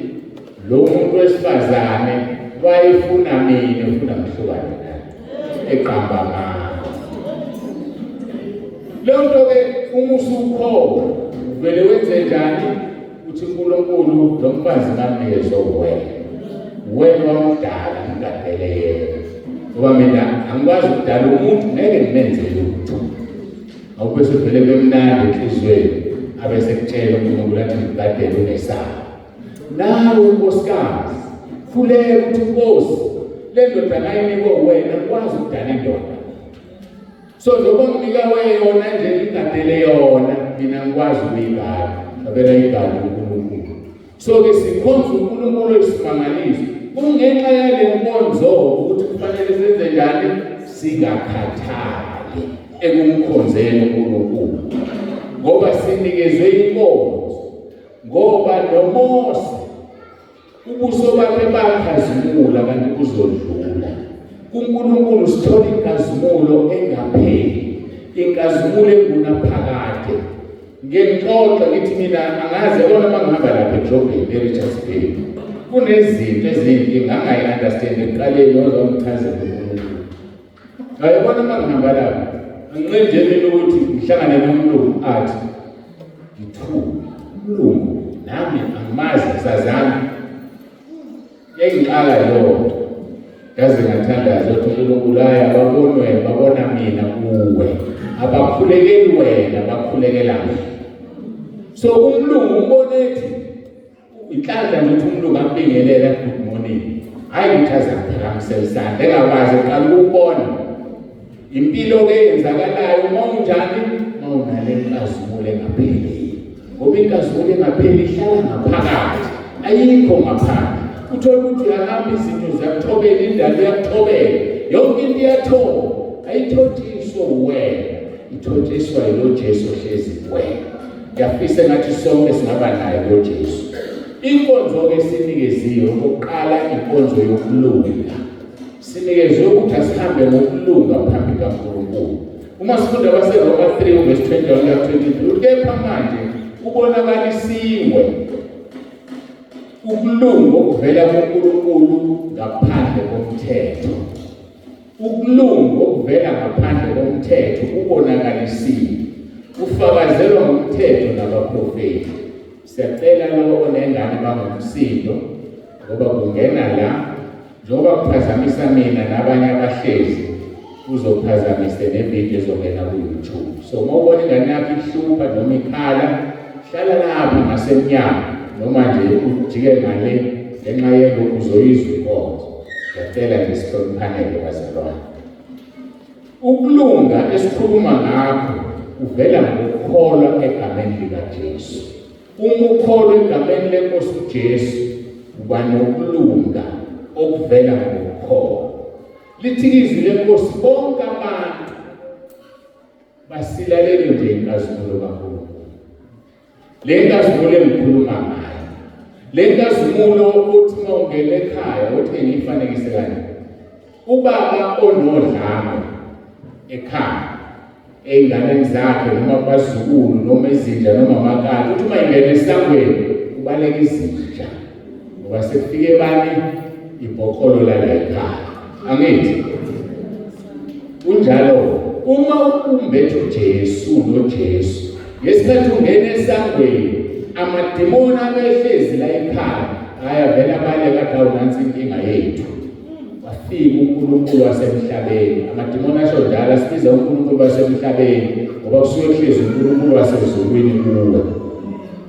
lo muntu wesifazane wayefuna mina ufuna mhlukane naye eqamba ngakho lonto-ke uma usukhoba vele wenze njani uthi uNkulunkulu lo mfazi ngamnikeza wena wamdala ngigadele yena ngoba mina angikwazi ukudala umuntu ngeke ngimenzele lutho awubese vele bemnandi enhliziyweni abese kutshela uNkulunkulu athi ngigadele unesaba nawe nkosikazi fulele ukuthi Nkosi le ndoda nayinikwe wena ukwazi ukudala indoda so njengoba nginika yona nje ngigadele yona mina ngikwazi ukuyigada abela igada uNkulunkulu so-ke sikhonza uNkulunkulu esimangalisi kungenxa yale nkonzo ukuthi kufanele senze njani singakhathali ekumkhonzeni uNkulunkulu ngoba sinikezwe inkonzo ngoba noMose ubuso bakhe bakhazimula kanti kuzodlula kuNkulunkulu sithola inkazimulo engapheli inkazimulo engunaphakade ngengixoxa ngithi mina angaze bona mangihamba lapha eJogeni eRichards Bay kunezinto ezinhle ngangayi-understand ekuqaleni ozongichazela uNkulunkulu ayibona mangihamba lapha anginqenjeni ukuthi ngihlangane nomlungu athi ngithuka umlungu nami angimazi ngisazami yangiqala yonke yaze ngathandaza ukuthi uNkulunkulu babona mina kuwe abakhulekeli wena bakhulekela mina so umlungu umbone ethi inhlanhla nje ukuthi umlungu ambingelela good morning hayi ngithaza ngiphakamselisana engakwazi uqala ukubona impilo-ke eyenzakalayo uma unjani uma unale nkazimulo engapheli ngoba inkazimulo engapheli ihlala ngaphakathi ayikho ngaphandle uthola ukuthi uyahamba izinto ziyakuthobela indalo iyakuthobela yonke into iyathoba ayithotshiswa wena ithotshiswa yilo Jesu ohlezi kuwena ngiyafisa ngathi sonke singaba naye lo Jesu inkonzo-ke sinikeziwe okokuqala inkonzo yokulunga sinikezwe ukuthi asihambe ngokulunga phambi kaNkulunkulu uma sifunda abaseRoma 3 verse 21-23 kepha manje ubonakalisiwe ukulunga okuvela kuNkulunkulu ngaphandle komthetho ukulunga okuvela ngaphandle komthetho ubonakalisiwe ufakazelwa ngomthetho nabaprofeti siyacela lo onengane bangumsindo ngoba kungena la njengoba kuphazamisa mina nabanye abahlezi kuzophazamisa nevidiyo ezongena ku-YouTube so uma ubona ingane yakho ihlupha noma ikhala hlala lapha ngasemnyango noma nje ujike ngale ngenxa yelokhu uzoyizwa inkonzo ngiyacela ngisihloniphanele bazalwane ukulunga esikhuluma ngakho uvela ngokukholwa egameni likaJesu uma ukholwa egameni leNkosi uJesu uba nokulunga okuvela ngokukholwa lithi izwi leNkosi bonke abantu basilalele nje inkazimulo kaNkulunkulu le nkazimulo engikhuluma ngayo le nkazimulo uthi uma ungena ekhaya uthi ngiyifanekise kanje ubaba onodlame ekhaya ey'nganeni zakhe noma kubazukulu noma izinja noma amakati uthi uma ingena esangweni kubaleka izinja ngoba sekufike bani ibhokolo lala ekhaya angithi kunjalo uma umbethe uJesu noJesu ngesikhathi ungena esangweni amadimoni abehlezi la ekhaya ayavela abaleka dawu nansi inkinga yethu wafika uNkulunkulu wasemhlabeni amadimoni asho njalo sibiza uNkulunkulu wasemhlabeni ngoba kusuke kuhlezi uNkulunkulu wasezulwini kuwe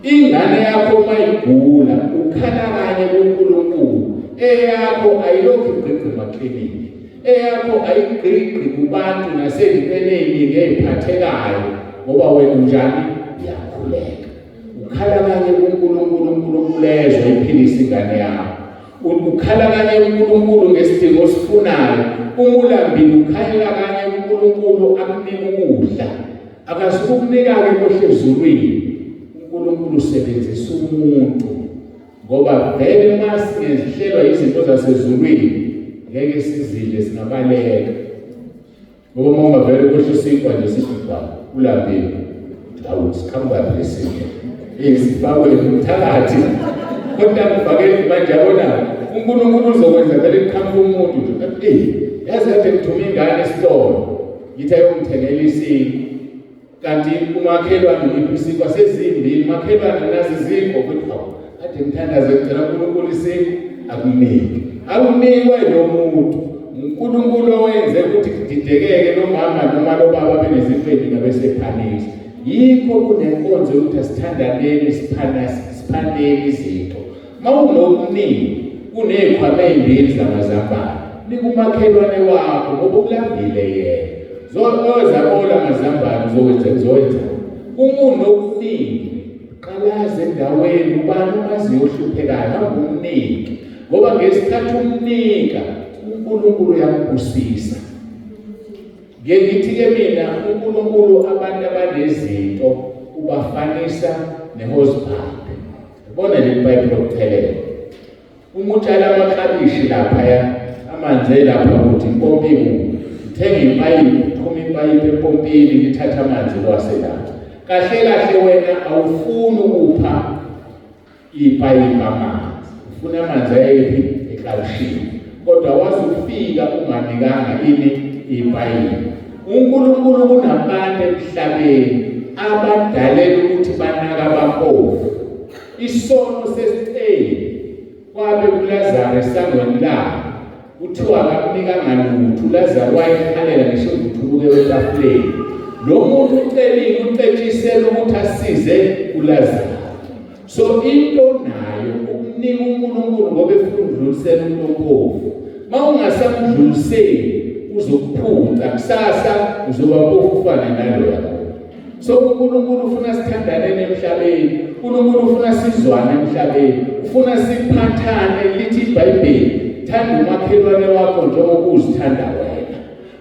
ingane yakho mayigula ukhala kanye kuNkulunkulu, eyakho ayilokhu igqigqa emakliniki, eyakho ayigqigqi kubantu nasezipheleni ngeziphathekayo ngoba wena unjani uyakhuleka. Ukhala kanye kuNkulunkulu, uNkulunkulu ezwe iphilisa ingane yakho. Ukhala kanye kuNkulunkulu ngesidingo osifunayo, umulambile ukhalela kanye kuNkulunkulu akunika ukudla. Akasuke ukunika-ke kohle ezulwini, uNkulunkulu usebenzisa umuntu ngoba vele uma singezihlelwa izinto zasezulwini ngeke sizidle singabaleka. Ngoba uma ungavele kohle isinkwa nje sithi ulambile awu sikhamba lesinye isifakwe umthakathi kodwa kufakele manje yabona uNkulunkulu uzokwenza vele kuqhamuka umuntu nje yazi kade ngithume ingane esitolo ngithi ayomthengela isinto kanti umakhelwane ngiphi isikwa sezimbili makhelwane nazi izikho ukuthi hawu kade ngithandaze ngicela uNkulunkulu isinto akunikwe lo muntu. uNkulunkulu owenze ukuthi kudidekeke nomama noma lobaba benezifeni ngabesephanisa. Yikho kunenkonzo yokuthi asithandaneni siphaneni izinto. Mawunokuningi kunezikhwama ezimbili zamazambane nikumakhelwane wakho ngoba ulambile yena zozabola amazambane uzokwenza umuntu okuningi qalaze endaweni ubani umaziyohluphekayo ngumniki ngoba ngesikhathi umnika uNkulunkulu uyakubusisa. Ngithi-ke mina uNkulunkulu abantu abanezinto ubafanisa nehozibhayibhi. Ubona le Bible lokuphelela. Uma utshala amaklabishi laphaya amanzi lapha ukuthi impompi uthenga ipayipi, uphuma ipayipi empompini lithatha amanzi lwaselapha. Kahle kahle wena awufuni ukupha ipayipi amanzi, ufuna amanzi ayephi eklabishini, kodwa wazi ukufika unganikanga ipayipi. uNkulunkulu kunabantu emhlabeni abadalela ukuthi banaka abampofu. Isono sesiceli kwabe kuLazaro esangweni lakhe kuthiwa akakunikanga lutho, uLazaro wayekhalela ngisho ukuthuluke wetafuleni. Lo muntu ucelile ucetshisela ukuthi asize uLazaro. So into nayo ukunika uNkulunkulu ngoba efuna ukudlulisela umuntu ompofu. Uma ungasamdluliseli uzokuphuca kusasa uzoba mpofu ufana nalo yakho. So uNkulunkulu ufuna sithandaneni emhlabeni, uNkulunkulu ufuna sizwane emhlabeni, ufuna siphathane. Lithi iBhayibheli thanda umakhelwane wakho njengoba uzithanda wena.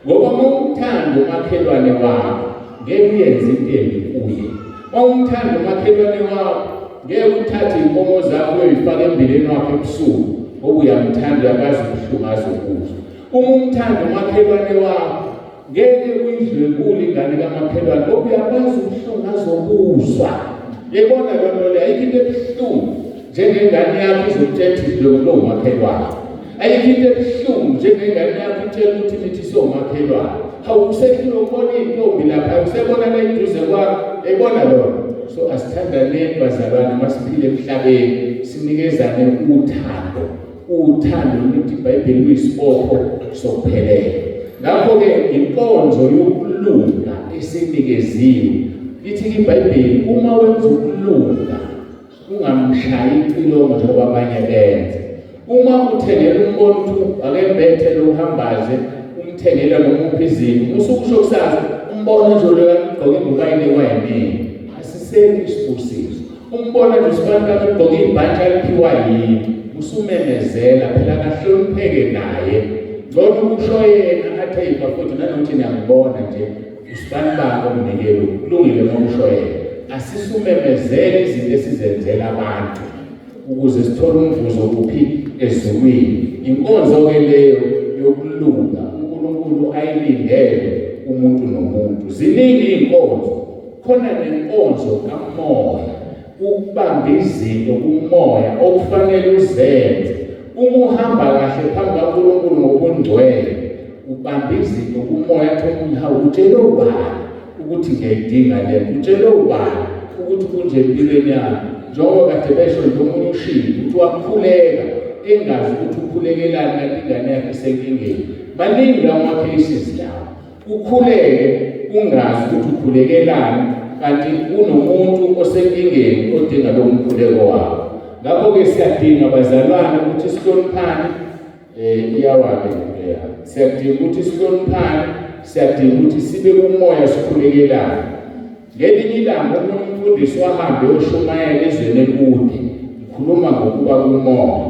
Ngoba uma umthanda umakhelwane wakho ngeke uyenze into embi kuye. Uma umthanda umakhelwane wakho ngeke uthathe inkomo zakho uyifake embileni wakho ebusuku ngoba uyamthanda uyakwazi ukuhlungaza ukuzwa. Uma umthanda umakhelwane wakho ngeke uyidlwengule ingane kamakhelwane ngoba uyakwazi ukuhlungaza ukuzwa. Yebona lo nto le ayikho into ebuhlungu njengengane yakho izokutshela idlwengule umakhelwane. Ayikho into ebuhlungu njengengane yakho itshela ukuthi nithi somakhelwane. Awusehlule ukubona intombi lapha usebona la eduze kwakho ebona lona. So asithandaneni bazalwane masiphile emhlabeni sinikezane uthando ukuthi iBhayibheli kuyisibopho sokuphelela. Ngakho-ke inkonzo yokulunga esinikeziwe ithi iBhayibheli uma wenza ukulunga ungamshayi icilongo njengoba abanye benza. Uma uthengela umbona ukuthi akembethe lo uhambaze umthengela nomuphi izinto usukusho kusasa umbona nje lo ugqoke ingubo ayinikwa yimini asiseli isibusiso. Umbona nje usibantu ugqoke ibhantshi aliphiwa yini usumemezela phela kahlonipheke naye. Ngcono ukusho yena athi ayibafowethu nanokuthi niyangibona nje usibani bakho umnikelo kulungile uma usho yena. Asisumemezele izinto esizenzela abantu ukuze sithole umvuzo kuphi ezulwini. Inkonzo-ke leyo yokulunga uNkulunkulu ayilindele umuntu nomuntu. Ziningi iy'nkonzo, khona nenkonzo kamoya, ukubamba izinto kumoya okufanele uzenze. Uma uhamba kahle phambi kaNkulunkulu ngobungcwele ubamba izinto kumoya ukuthi hawu utshele ubani ukuthi ngiyayidinga lento, utshele ubani ukuthi kunje empilweni yami njengoba kade besho njengomunye ushilo ukuthi wakhuleka engazi ukuthi ukhulekelani kanti ingane yakhe isenkingeni. Baningi ama-cases lawo ukhuleke ungazi ukuthi ukhulekelani kanti kunomuntu osenkingeni odinga lo mkhuleko wakho. Ngakho-ke siyadinga bazalwane ukuthi sihloniphane iyawabe siyadinga ukuthi sihloniphane, siyadinga ukuthi sibe kumoya sikhulekelane. Ngelinye ilanga umfundisi wahambe uyoshumayela ezweni elikude, ngikhuluma ngokuba kumoya.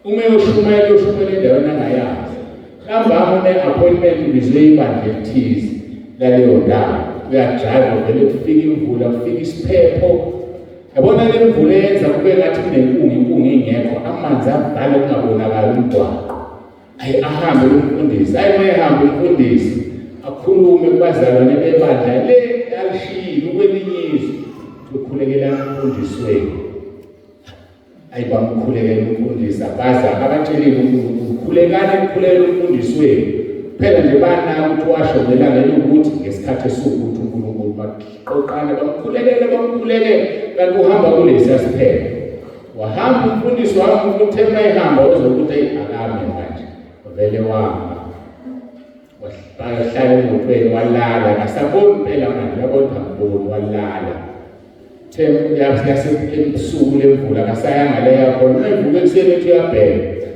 Uma uyoshumayela endaweni angayazi, ntambama une-appointment ubizwe ibandla elithize laleyo ndawo, uyadrayiva vele kufika imvula, kufika isiphepho. Yabona le mvula yenza kube ngathi kunenkungu ingekho, amanzi avala kungabonakali umgwaqo. Ahambe umfundisi, uma ehamba umfundisi akhulume kubazalwane bebandla le alishilo kwelinye izwe, ukhulekelana umfundisi wenu. Bamkhulekela umfundisi, abaza abatshelile uNkulunkulu, khulekela umfundisi wenu. Phela nje banako ukuthi washo ngelanga lokuthi ngesikhathi esukuthi uNkulunkulu baqoqana bamkhulekela, kanti uhamba kulesi asiphela. Wahamba umfundisi wami ukuthi mayihamba ozokuthi akame manje. Vele wahamba. Wahlala emotweni walala, ngasabona impela manje yabona ngibona walala. Yasebusuku lemvula kasayanga le yakhona, evuke ekuseni ethi uyabheka.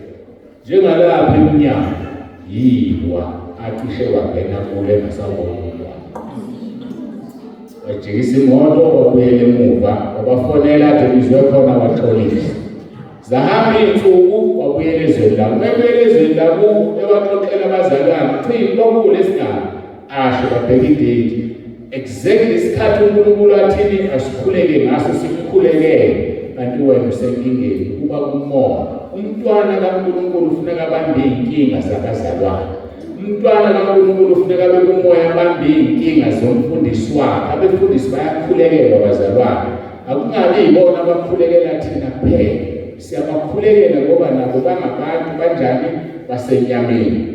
Njengalapha emnyango yiwa acishe wangena kule ngasabona umntwana. Wajikisa imoto wabuyela emuva, wabafonela ade bizwe khona waxolisa. Zahamba iy'nsuku wabuyela ezweni labo. Mebuyela ezweni labo ewaxoxela abazalwane, kuthiwa lokule esigaba asho babheka idate. Exactly isikhathi uNkulunkulu athini asikhuleke ngaso sikukhulekele, kanti wena usenkingeni kuba kumoya. Umntwana kaNkulunkulu ufuneka abambe iy'nkinga zabazalwane. Umntwana kaNkulunkulu ufuneka abe kumoya abambe iy'nkinga zomfundisi wakhe. Abefundisi bayakhulekelwa bazalwane, akungabi yibona abakhulekela thina kuphela. Siyabakhulekela ngoba nabo bangabantu banjani basenyameni.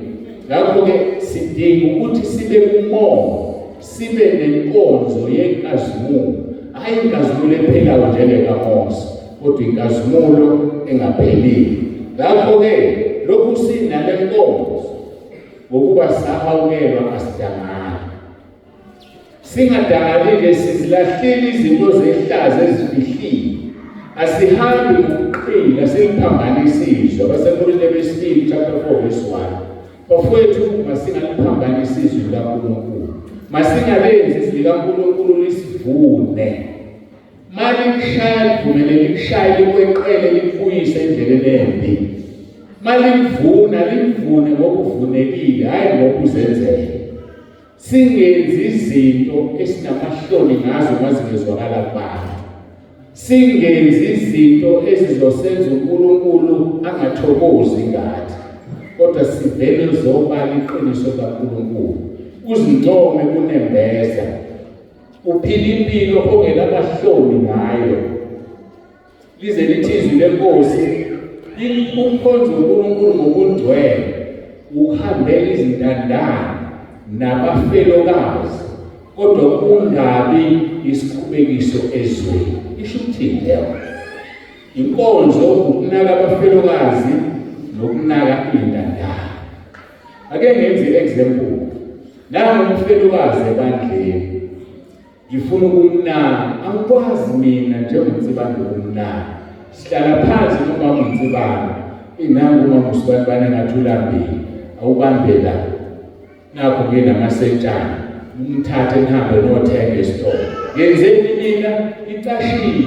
Ngakho-ke sidinga ukuthi sibe kumoya, sibe nenkonzo yenkazimulo, hayi inkazimulo ephelayo njengekaMose, kodwa inkazimulo engaphelile. Ngakho-ke lokhu sinale nkonzo ngokuba sahawukelwa asidangali. Singadangali nje sizilahlile izinto zehlazo ezifihlile. Asihambi ngokuqina siliphambanisizwe. Abasekorinte besibili chapter 4 verse 1. Bafowethu masingaliphambanisizwe likaNkulunkulu. Masingalenzi izwi likaNkulunkulu lisivune. Mali likushaya livumele likushaye likweqele likuyise endleleni embi. Mali livune ngokuvunekile, hayi ngokuzenzela. Singenzi izinto esinamahloni ngazo mazingezwakala kubantu. Singenzi izinto ezizosenza uNkulunkulu angathokozi ngathi, kodwa sivele zobala iqiniso kaNkulunkulu. Uzincome kunembeza, uphila impilo ongenabahloni ngayo. Lize lithi izwi leNkosi, umkhonzo uNkulunkulu ngokungcwele, uhambele izintandane nabafelokazi, kodwa kungabi isikhubekiso ezweni. Isho ukuthini leyo? Inkonzo ukunaka abafelokazi nokunaka izintandane. Ake ngenze i-example. Nangu umfelokazi ebandleni, ngifuna ukumnaka, angikwazi mina njengomtsibane ukumnaka. Sihlala phansi noma umtsibane, nangu uma usibane ngathi ulambile, awubambe la. Nakho nginamasetshana, umthathe nihambe nothenga esitolo. Ngenzeni mina icashile,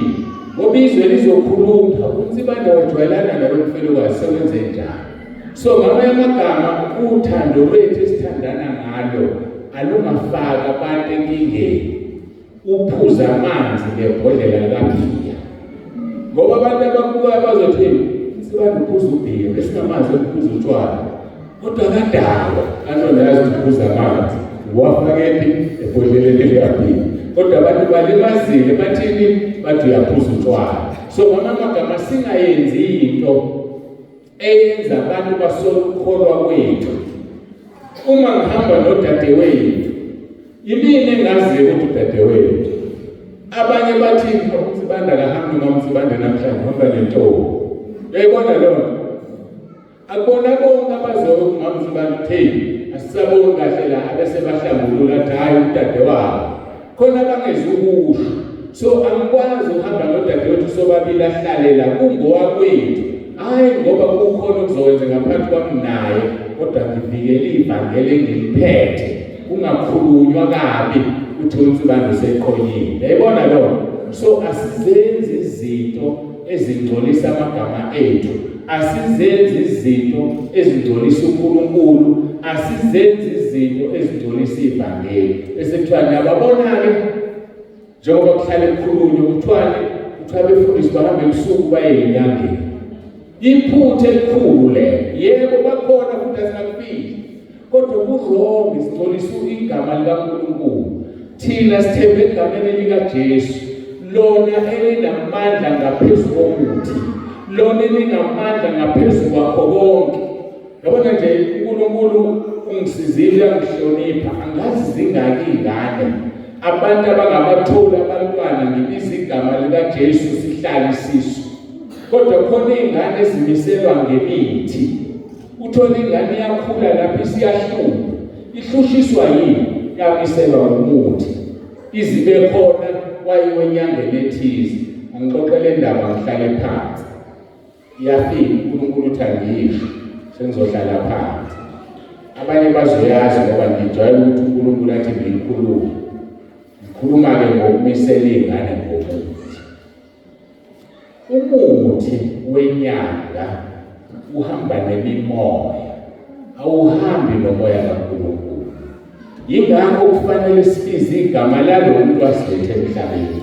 ngoba izwe lizokhuluma, umtsibane wajwayelana nalo mfelokazi sewenze njani. So ngamanye amagama uthando lwethu esithandana ngalo alungafaka abantu enkingeni. Uphuza amanzi ngebhodlela likabhiya. Ngoba abantu ababukayo bazothi umtsibane uphuza ubhiya, besingamazi ukuphuza utshwala. Kodwa kadalwa anoyazi ukuphuza amanzi, wafaka ebhodleleni likabhiya. Kodwa abantu balimazile bathini bathi uyaphuza utshwala. So ngamanye amagama singayenzi into eyenza abantu basole ukukholwa kwethu. Uma ngihamba nodadewethu, yimini engaziyo ukuthi udadewethu. Abanye bathi umtsibanda kahambi ngomtsibanda namhlanje hamba nentombi. Uyayibona lona? Akubona bonke abazokuthi ngomtsibanda hey, asisaboni kahle la abese bahlambulula athi hayi udadewabo. khona bangezukusho. So angikwazi uhamba nodadewethu sobabili ahlalela kungowakwethu. Hayi ngoba kukhona okuzowenza ngaphansi kwami naye, kodwa ngivikele ivangeli engiliphethe. Kungakhulunywa kabi uthi unsibando seqhonyile. Yayibona lokho? So asizenzi izinto ezingcolisa amagama ethu. Asizenzi izinto ezingcolisa uNkulunkulu. Asizenzi izinto ezingcolisa ivangeli. Esekuthiwa niyababona-ke njengoba kuhlale kukhulunywa kuthiwa befundisi bahambe ebusuku baye enyangeni. Iphutha elikhulu lelo. Yebo bakhona futhi asingakufihli. Kodwa kurongi singcolisa igama likaNkulunkulu. Thina sithembe egameni likaJesu, lona elinamandla ngaphezu komuthi, lona elinamandla ngaphezu kwakho konke. Yabona nje uNkulunkulu ungisizile yangihlonipha, angazi zingaki ingane abantu abangabatholi abantwana ngibiza igama likaJesu sihlale isisu. Kodwa khona izingane ezimiselwa ngemithi. Uthola ingane yakhula lapho isiyahlupha, ihlushiswa yini? Yamiselwa umuthi. Izibe khona wayiwe enyangeni ethize. Angixoxele indaba ngihlale phansi. Iyafika uNkulunkulu uthi angisho, sengizohlala phansi. Abanye bazoyazi ngoba ngijwayele ukuthi uNkulunkulu athi ngikhuluma. Ngikhuluma-ke ngokumisela izingane ngomuthi. Umuthi wenyanga uhamba nemimoya, awuhambi nomoya kaNkulunkulu. Yingakho kufanele sibize igama lalo muntu asilethe emhlabeni.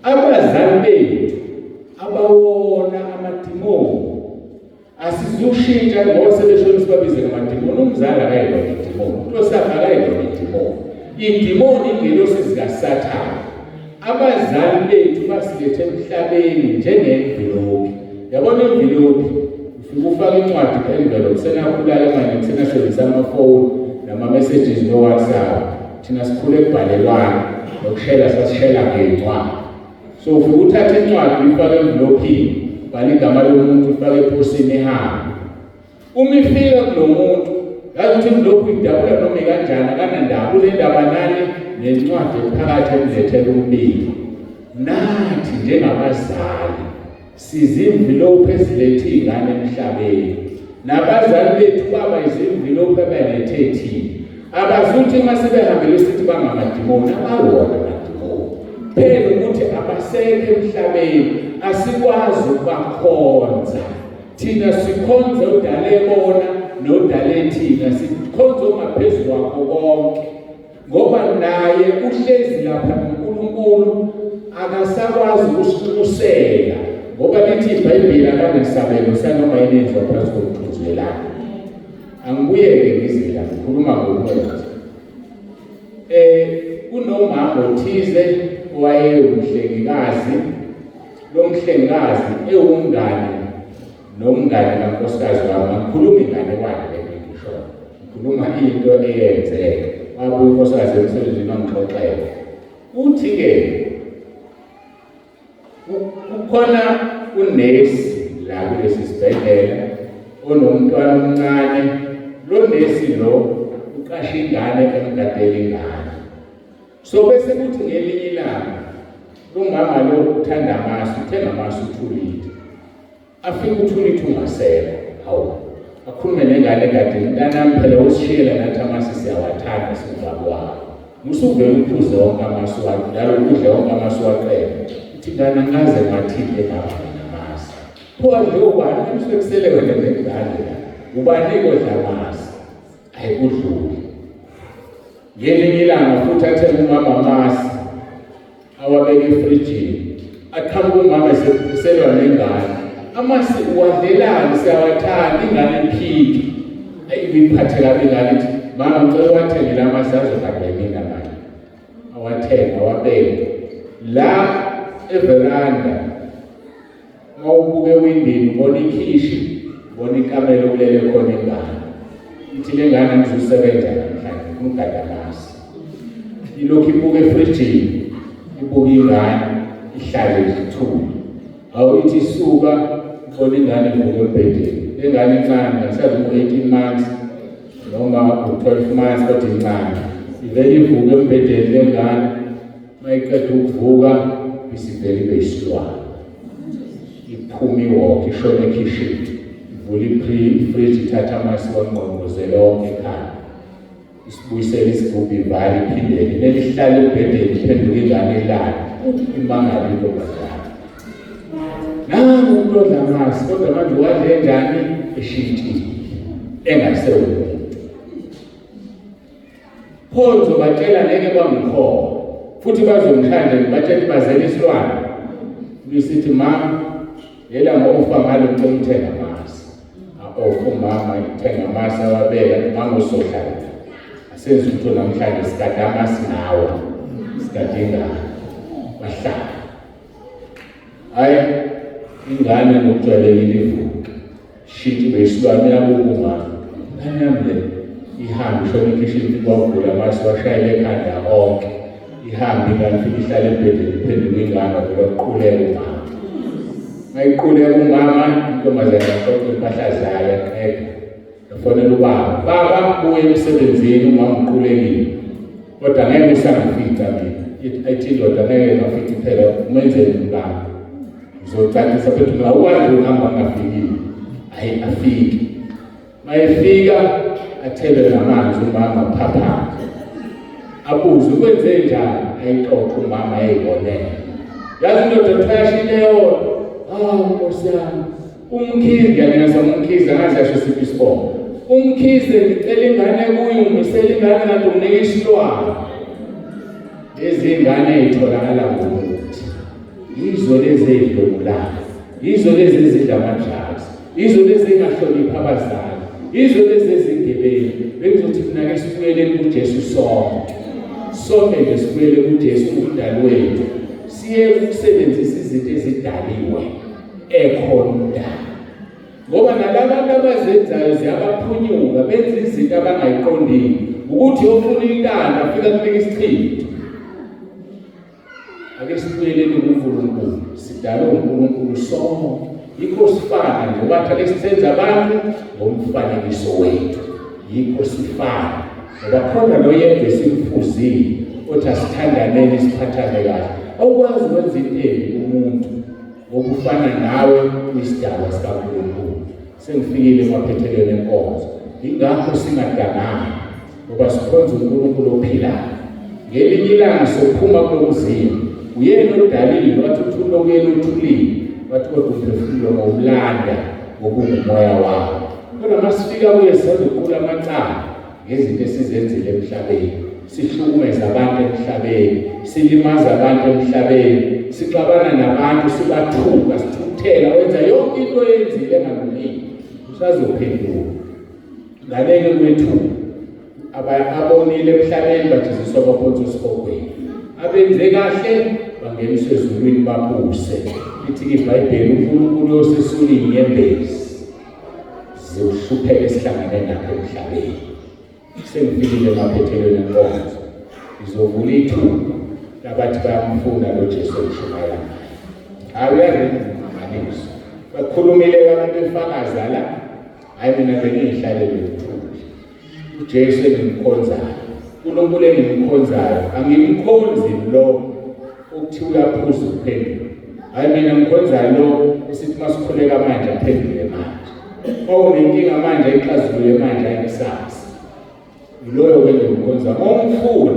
Abazali bethu abawona amadimoni, asizushintsha ngoba sebeshona sibabize ngamadimoni. Umzali akayibona idimoni, umuntu osafa akayibona idimoni. Idimoni ingelosi zikaSathane. Abazali bethu basilethe emhlabeni njengemvilophi. Yabona imvilophi, ufika ufaka incwadi envelope, senakhulala manje senasebenzisa amafoni nama-messages no-WhatsApp. Thina sikhule kubhalelwana nokushela sasishela ngencwadi. So ufika uthathe incwadi uyifake envelophini, ubhala igama lomuntu ufake eposini ehambe. Uma ifika kulo muntu, yazi ukuthi imvilophi idabula noma ikanjani, akanandaba, unendaba nani nencwadi ephakathi emlethela umbiko. Nathi njengabazali sizimvilophi ezilethe izingane emhlabeni. Nabazali bethu baba izimvilophi abalethe thina. Abazuthi uma sebehambele sithi bangamadimoni, abawona amadimoni. Phela ukuthi abasekho emhlabeni, asikwazi ukubakhonza. Thina sikhonza udale bona nodale thina, sikhonza ongaphezu kwakho konke. Ngoba naye uhlezi lapha uNkulunkulu akasakwazi ukusiqusela. Ngoba lithi iBhayibheli akanesabelo sanoma yenenzwa phansi kokuthunzelana. Angibuyeke ngize la ngikhuluma ngokuthi kunomama othize owayewumhlengikazi. Lo mhlengikazi ewumngane nomngane kankosikazi wami. Ngikhuluma ingane wakhe ngisho. Ngikhuluma into eyenzeke. Wabuye unkosikazi emsebenzini wangixoxela. Uthi-ke kukhona unesi la kulesi sibhedlela onomntwana omncane. Lo nesi lo uqashe ingane emgadela ingane. So bese kuthi ngelinye ilanga lo mama lo uthanda amasu, uthenga amasu 2 litha. Afike u2 litha ungasekho. Hawu, akhulume nengane kade mntanami phela usishiyela nathi amasi siyawathanda singabakwayo. Musuvele uphuze wonke amasu wakhe, njalo udle wonke amasu waqeda. Uthi ngane ngaze ngathile namasi. Pho nje ubani umsekusele wena ngengane la. Ubani kodla amasi. Ayikudluli. Ngelinye ilanga futhi athenge umama amasi. Awabeke efrijini. Aqhamuka umama eseselwa nengane. Amasi uwadlelani siyawathanda ingane iphiki. Ayibiphathe kabi ingane ithi mama ngicela wathengele amasi azokade mina manje. Awathenga wabeke. La everanda mawubuke ewindini ubona ikhishi, ubona ikamelo kulele khona ingane. Ithi le ngane ngizosebenza namhlanje ngigada amasi. Ilokhu ibuke efrijini, ibuke ingane ihlale izithule. Awuthi suka ubona ingane ibuke embhedeni. Le ngane incane ngasazi u18 months noma u12 months kodwa incane. Ivele ibuke embhedeni le ngane mayiqeda ukuvuka isivele ibe isilwane iphuma iwalk ishona ekhishini ivula ifridge ithatha amasi wangqongqozela wonke ekhaya isibuyisela isigubhu ivale iphindele nelihlala ebhedeni iphenduka ingane elala imangala intombazane nangu umuntu odla amasi kodwa manje wadle njani eshintshile engasewumuntu Ponzo batshela ngeke bangikhola futhi bazomhlandela batshela bazele isilwane bisithi mama yela ngofa ngalo ngicela amasi ofa mama ithenga amasi awabeka mama usohlala asenze ukuthi namhlanje sikade amasi nawe sikade ingane bahlala hayi ingane nokujwayelekile ivuka shithi besilwane yabukuma nganyamle ihambe ishona ekhishini kwavula amasi washayela ekhanda onke ihambe ingane fika ihlala ebhedeni iphenduka ingane lokuquleka umama mayiquleka umama intombazane yaxoxa impahla zayo eqeda yafonela baba buye emsebenzini umama uqulekile kodwa ngeke usangifica mina athi indoda ngeke ngafici phela umenzele umntana ngizocacisa phethu ngawukwazi ukuhamba ngafikile hayi afike mayefika athele namanzi umama phapha abuze ukwenze njani ayixoxe umama eyibonela yazi indoda thashileyo Nkosi yami umkhize ngiyazama umkhize ngazasho siphi isibongo umkhize ngicela ingane kuyo ngisela ingane kanti unike isilwane lezi ingane ezitholakala ngokuthi yizo lezi ezidlomulayo yizo lezi ezidla amajazi yizo lezi engahloniphi abazali yizo lezi ezingebeni bengizothi mina ke sibuyele kuJesu sonke nje sibuyele kuJesu umdali wethu siye ukusebenzisa izinto ezidaliwe ekhona ngoba nalabantu abazenzayo ziyabaphunyuka benza izinto abangayiqondile ukuthi yofuna intanda afika kunika isichitho ake sibuyeleni kuNkulunkulu sidalwe uNkulunkulu sonke yikho sifana nje bathi ake sisenze abantu ngomfanekiso wethu yikho sifana ngoba khona lo yedwa simfuzile othi asithandaneni siphathane kahle awukwazi ukwenza into umuntu ngokufana nawe kwisidalwa sikaNkulunkulu sengifikile emaphethelweni enkonzo ingakho singadangani ngoba sikhonza uNkulunkulu ophilayo ngelinye ilanga sophuma kulomzimba uyena odalile wathi uthula kuyena uthulile wathi kodwa umphefumulo ngomlanda ngokungumoya wakho kodwa masifika kuye sizoqula amacala ngezinto esizenzile emhlabeni sihlukumeza abantu emhlabeni silimaza abantu emhlabeni sixabana nabantu sibathuka sithuthela wenza yonke into oyenzile engalungile usazophenduka ngaleke kwethu abonile emhlabeni bajeziswa baphonsa esikhokweni abenze kahle bangeniswe ezulwini babuse lithi iBhayibheli uNkulunkulu yosesula inyembezi zihlupheke esihlangane nakho emhlabeni sengifikile emaphethelweni enkonzo izovula ithuba labathi bayamfuna lo Jesu omshumayela awuyazi bakhulumile abantu befakaza la hayi mina bengihlalele ukuthula uJesu engimkhonzayo uNkulunkulu engimkhonzayo angimkhonzi lo ukuthi uyaphuza uphenduka hayi mina ngikhonzayo lo esithi masikhuleka manje aphendule manje unenkinga manje ixazulule manje ayisazi yiloyo bengimkhonza ngomfuna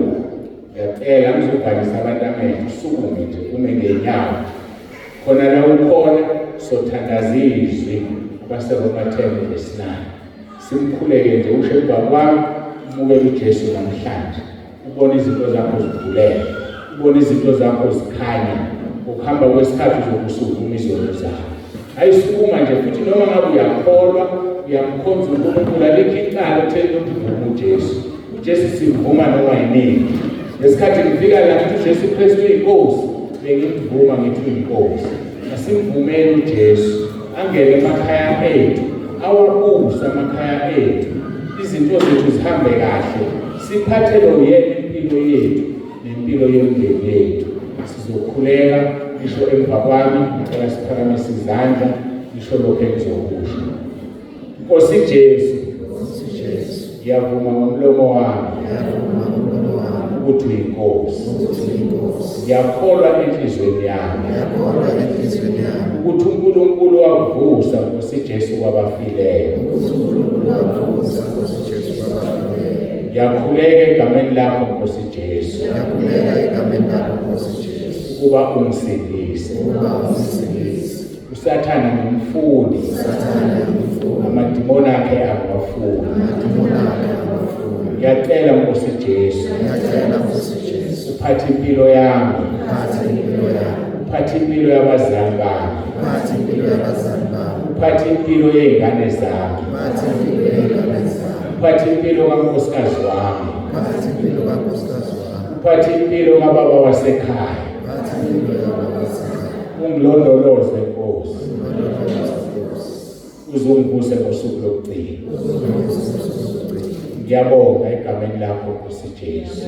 ngiyacela ngizobhalisa abantu amehlo usukume nje ume ngenyawo khona la ukhona sothandazizwe abaseRoma 10:9 simkhuleke nje usho emva kwami umukele uJesu namhlanje ubone izinto zakho zivuleke ubone izinto zakho zikhanya ukuhamba kwesikhathi zokusukuma izono zakho ayisukuma nje futhi noma ngabe uyakholwa uyamkhonza uNkulunkulu alikho iqala uthele ukuthi uJesu simvuma noma yini lesikhathi ngifika la ukuthi uJesu Kristu uyinkosi bengimvuma ngithi uyinkosi asimvumeni uJesu angene emakhaya ethu awabuse amakhaya ethu izinto zethu zihambe kahle siphathele uyena impilo yethu nempilo yomndeni yethu sizokhuleka ngisho emva kwami ngicela siphakamise izandla ngisho lokho engizokusho Nkosi Jesu ngiyavuma ngomlomo wami ukuthi uyinkosi. Ngiyakholwa enhlizweni yami ukuthi uNkulunkulu wakuvusa Nkosi Jesu kwabafileyo. Ngiyakhuleka egameni lakho Nkosi Jesu ukuba ungisindise. uSathane ngumfundi, amadimoni akhe angawafuni. Ngiyacela Nkosi Jesu uphathe impilo yami, uphathe impilo yabazali bami, uphathe impilo yezingane zami, uphathe impilo kankosikazi wami, uphathe impilo kababa wasekhaya. Ungilondoloze Nkosi, uzungivuse ngosuku lokugcina. Ngiyabonga egameni lakho Nkosi Jesu.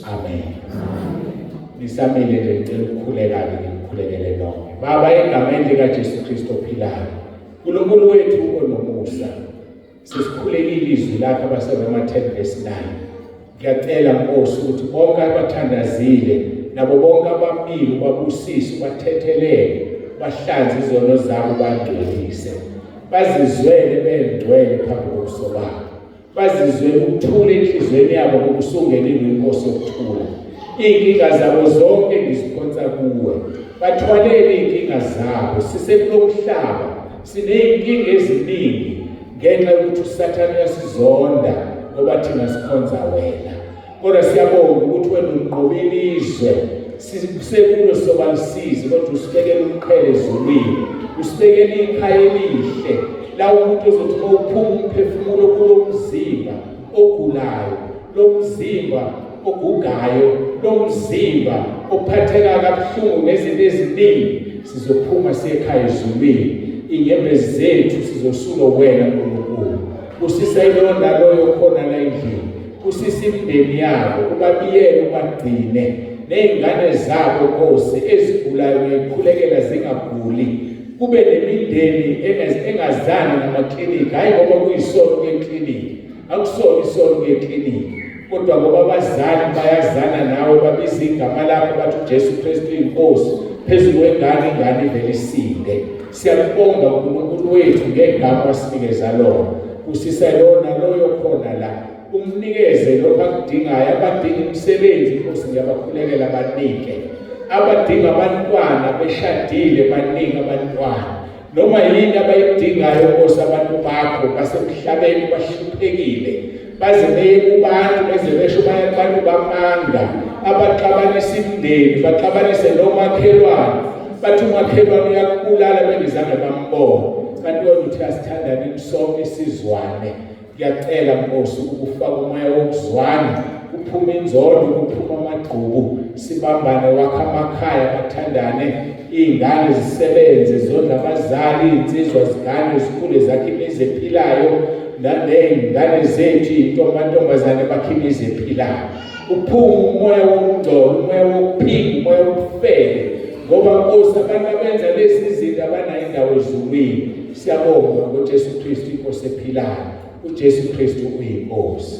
Amen. Nisamile nje ngicela ukukhuleka-ke ngikukhulekele nonke. Baba, egameni likaJesu Kristu ophilayo, uNkulunkulu wethu onomusa, sesikhulekile izwi lakho abaseRoma 10:9. Ngiyacela Nkosi ukuthi bonke abathandazile nabo bonke abamile babusise, bathethelele, bahlanze izono zabo, bangcwelise, bazizwele bengcwele phambi kobuso bakho, bazizwele ukuthula enhlizweni yabo ngoba usungenile inkosi yokuthula. Iy'nkinga zabo zonke ngiziphonsa kuwe, bathwalele iy'nkinga zabo. Sisekulokuhlaba siney'nkinga eziningi ngenxa yokuthi uSathane uyasizonda ngoba thina sikhonza wena. Kodwa siyabonga ukuthi wena unqobile izwe, sikulo sobalisizi, kodwa usibekele umqhele ezulwini, usibekele ikhaya elihle la umuntu ozothi uma uphuma umphefumulo kulo mzimba ogulayo, lo mzimba ogugayo, lo mzimba ophatheka kabuhlungu ngezinto eziningi, sizophuma siyekhaya ezulwini. Inyembezi zethu sizosuka wena Nkulunkulu. Usisa ilonda loyo khona la endlini, usisa imindeni yabo, ubabiyele, ubagcine ney'ngane zabo Nkosi ezigulayo ngikhulekela zingaguli. Kube nemindeni engazani namaklinikhi, hayi ngoba kuyisona kweklinikhi, akusona isona kweklinikhi, kodwa ngoba abazali bayazana nawe, babiza igama lakho bathi uJesu Kristu inkosi phezu kwengane, ingane ivele isinde. Siyakubonga uNkulunkulu wethu ngegama wasinikeza lona. Usisa lona loyo khona la, umnikeze lokho akudingayo. Abadinga imisebenzi Nkosi ngiyabakhulekela banike, abadinga abantwana beshadile baningi abantwana, noma yini abayidingayo Nkosi. Abantu bakho basemhlabeni bahluphekile, baze beye kubantu beze besho abantu bamanga, abaxabanisa imindeni, baxabanise nomakhelwane, bathi umakhelwane uyakubulala bengizange bambona, kanti wena uthi asithandane sonke sizwane. Ngiyacela Nkosi ukufaka umoya wokuzwana, kuphume inzondo, kuphume amagqubu, sibambane, wakha amakhaya, bathandane, iy'ngane zisebenze, zondla abazali, iy'nsizwa zigane, zikhule zakhe imizi ephilayo, ney'ngane zethu iy'ntombazane bakhe imizi ephilayo. Uphume umoya wokungcola, umoya wokuphinga, umoya wokufele, ngoba Nkosi abantu abenza lezi zinto abanayo indawo ezulwini. Siyabonga ngoJesu Kristu inkosi ephilayo. uJesu Kristu uyinkosi.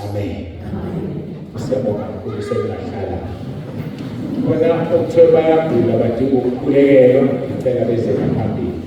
Amen. Siyabonga kakhulu sengahlala. Bona okuthiwa bayagula badinga ukukhulekelwa, ngicela beze phambili.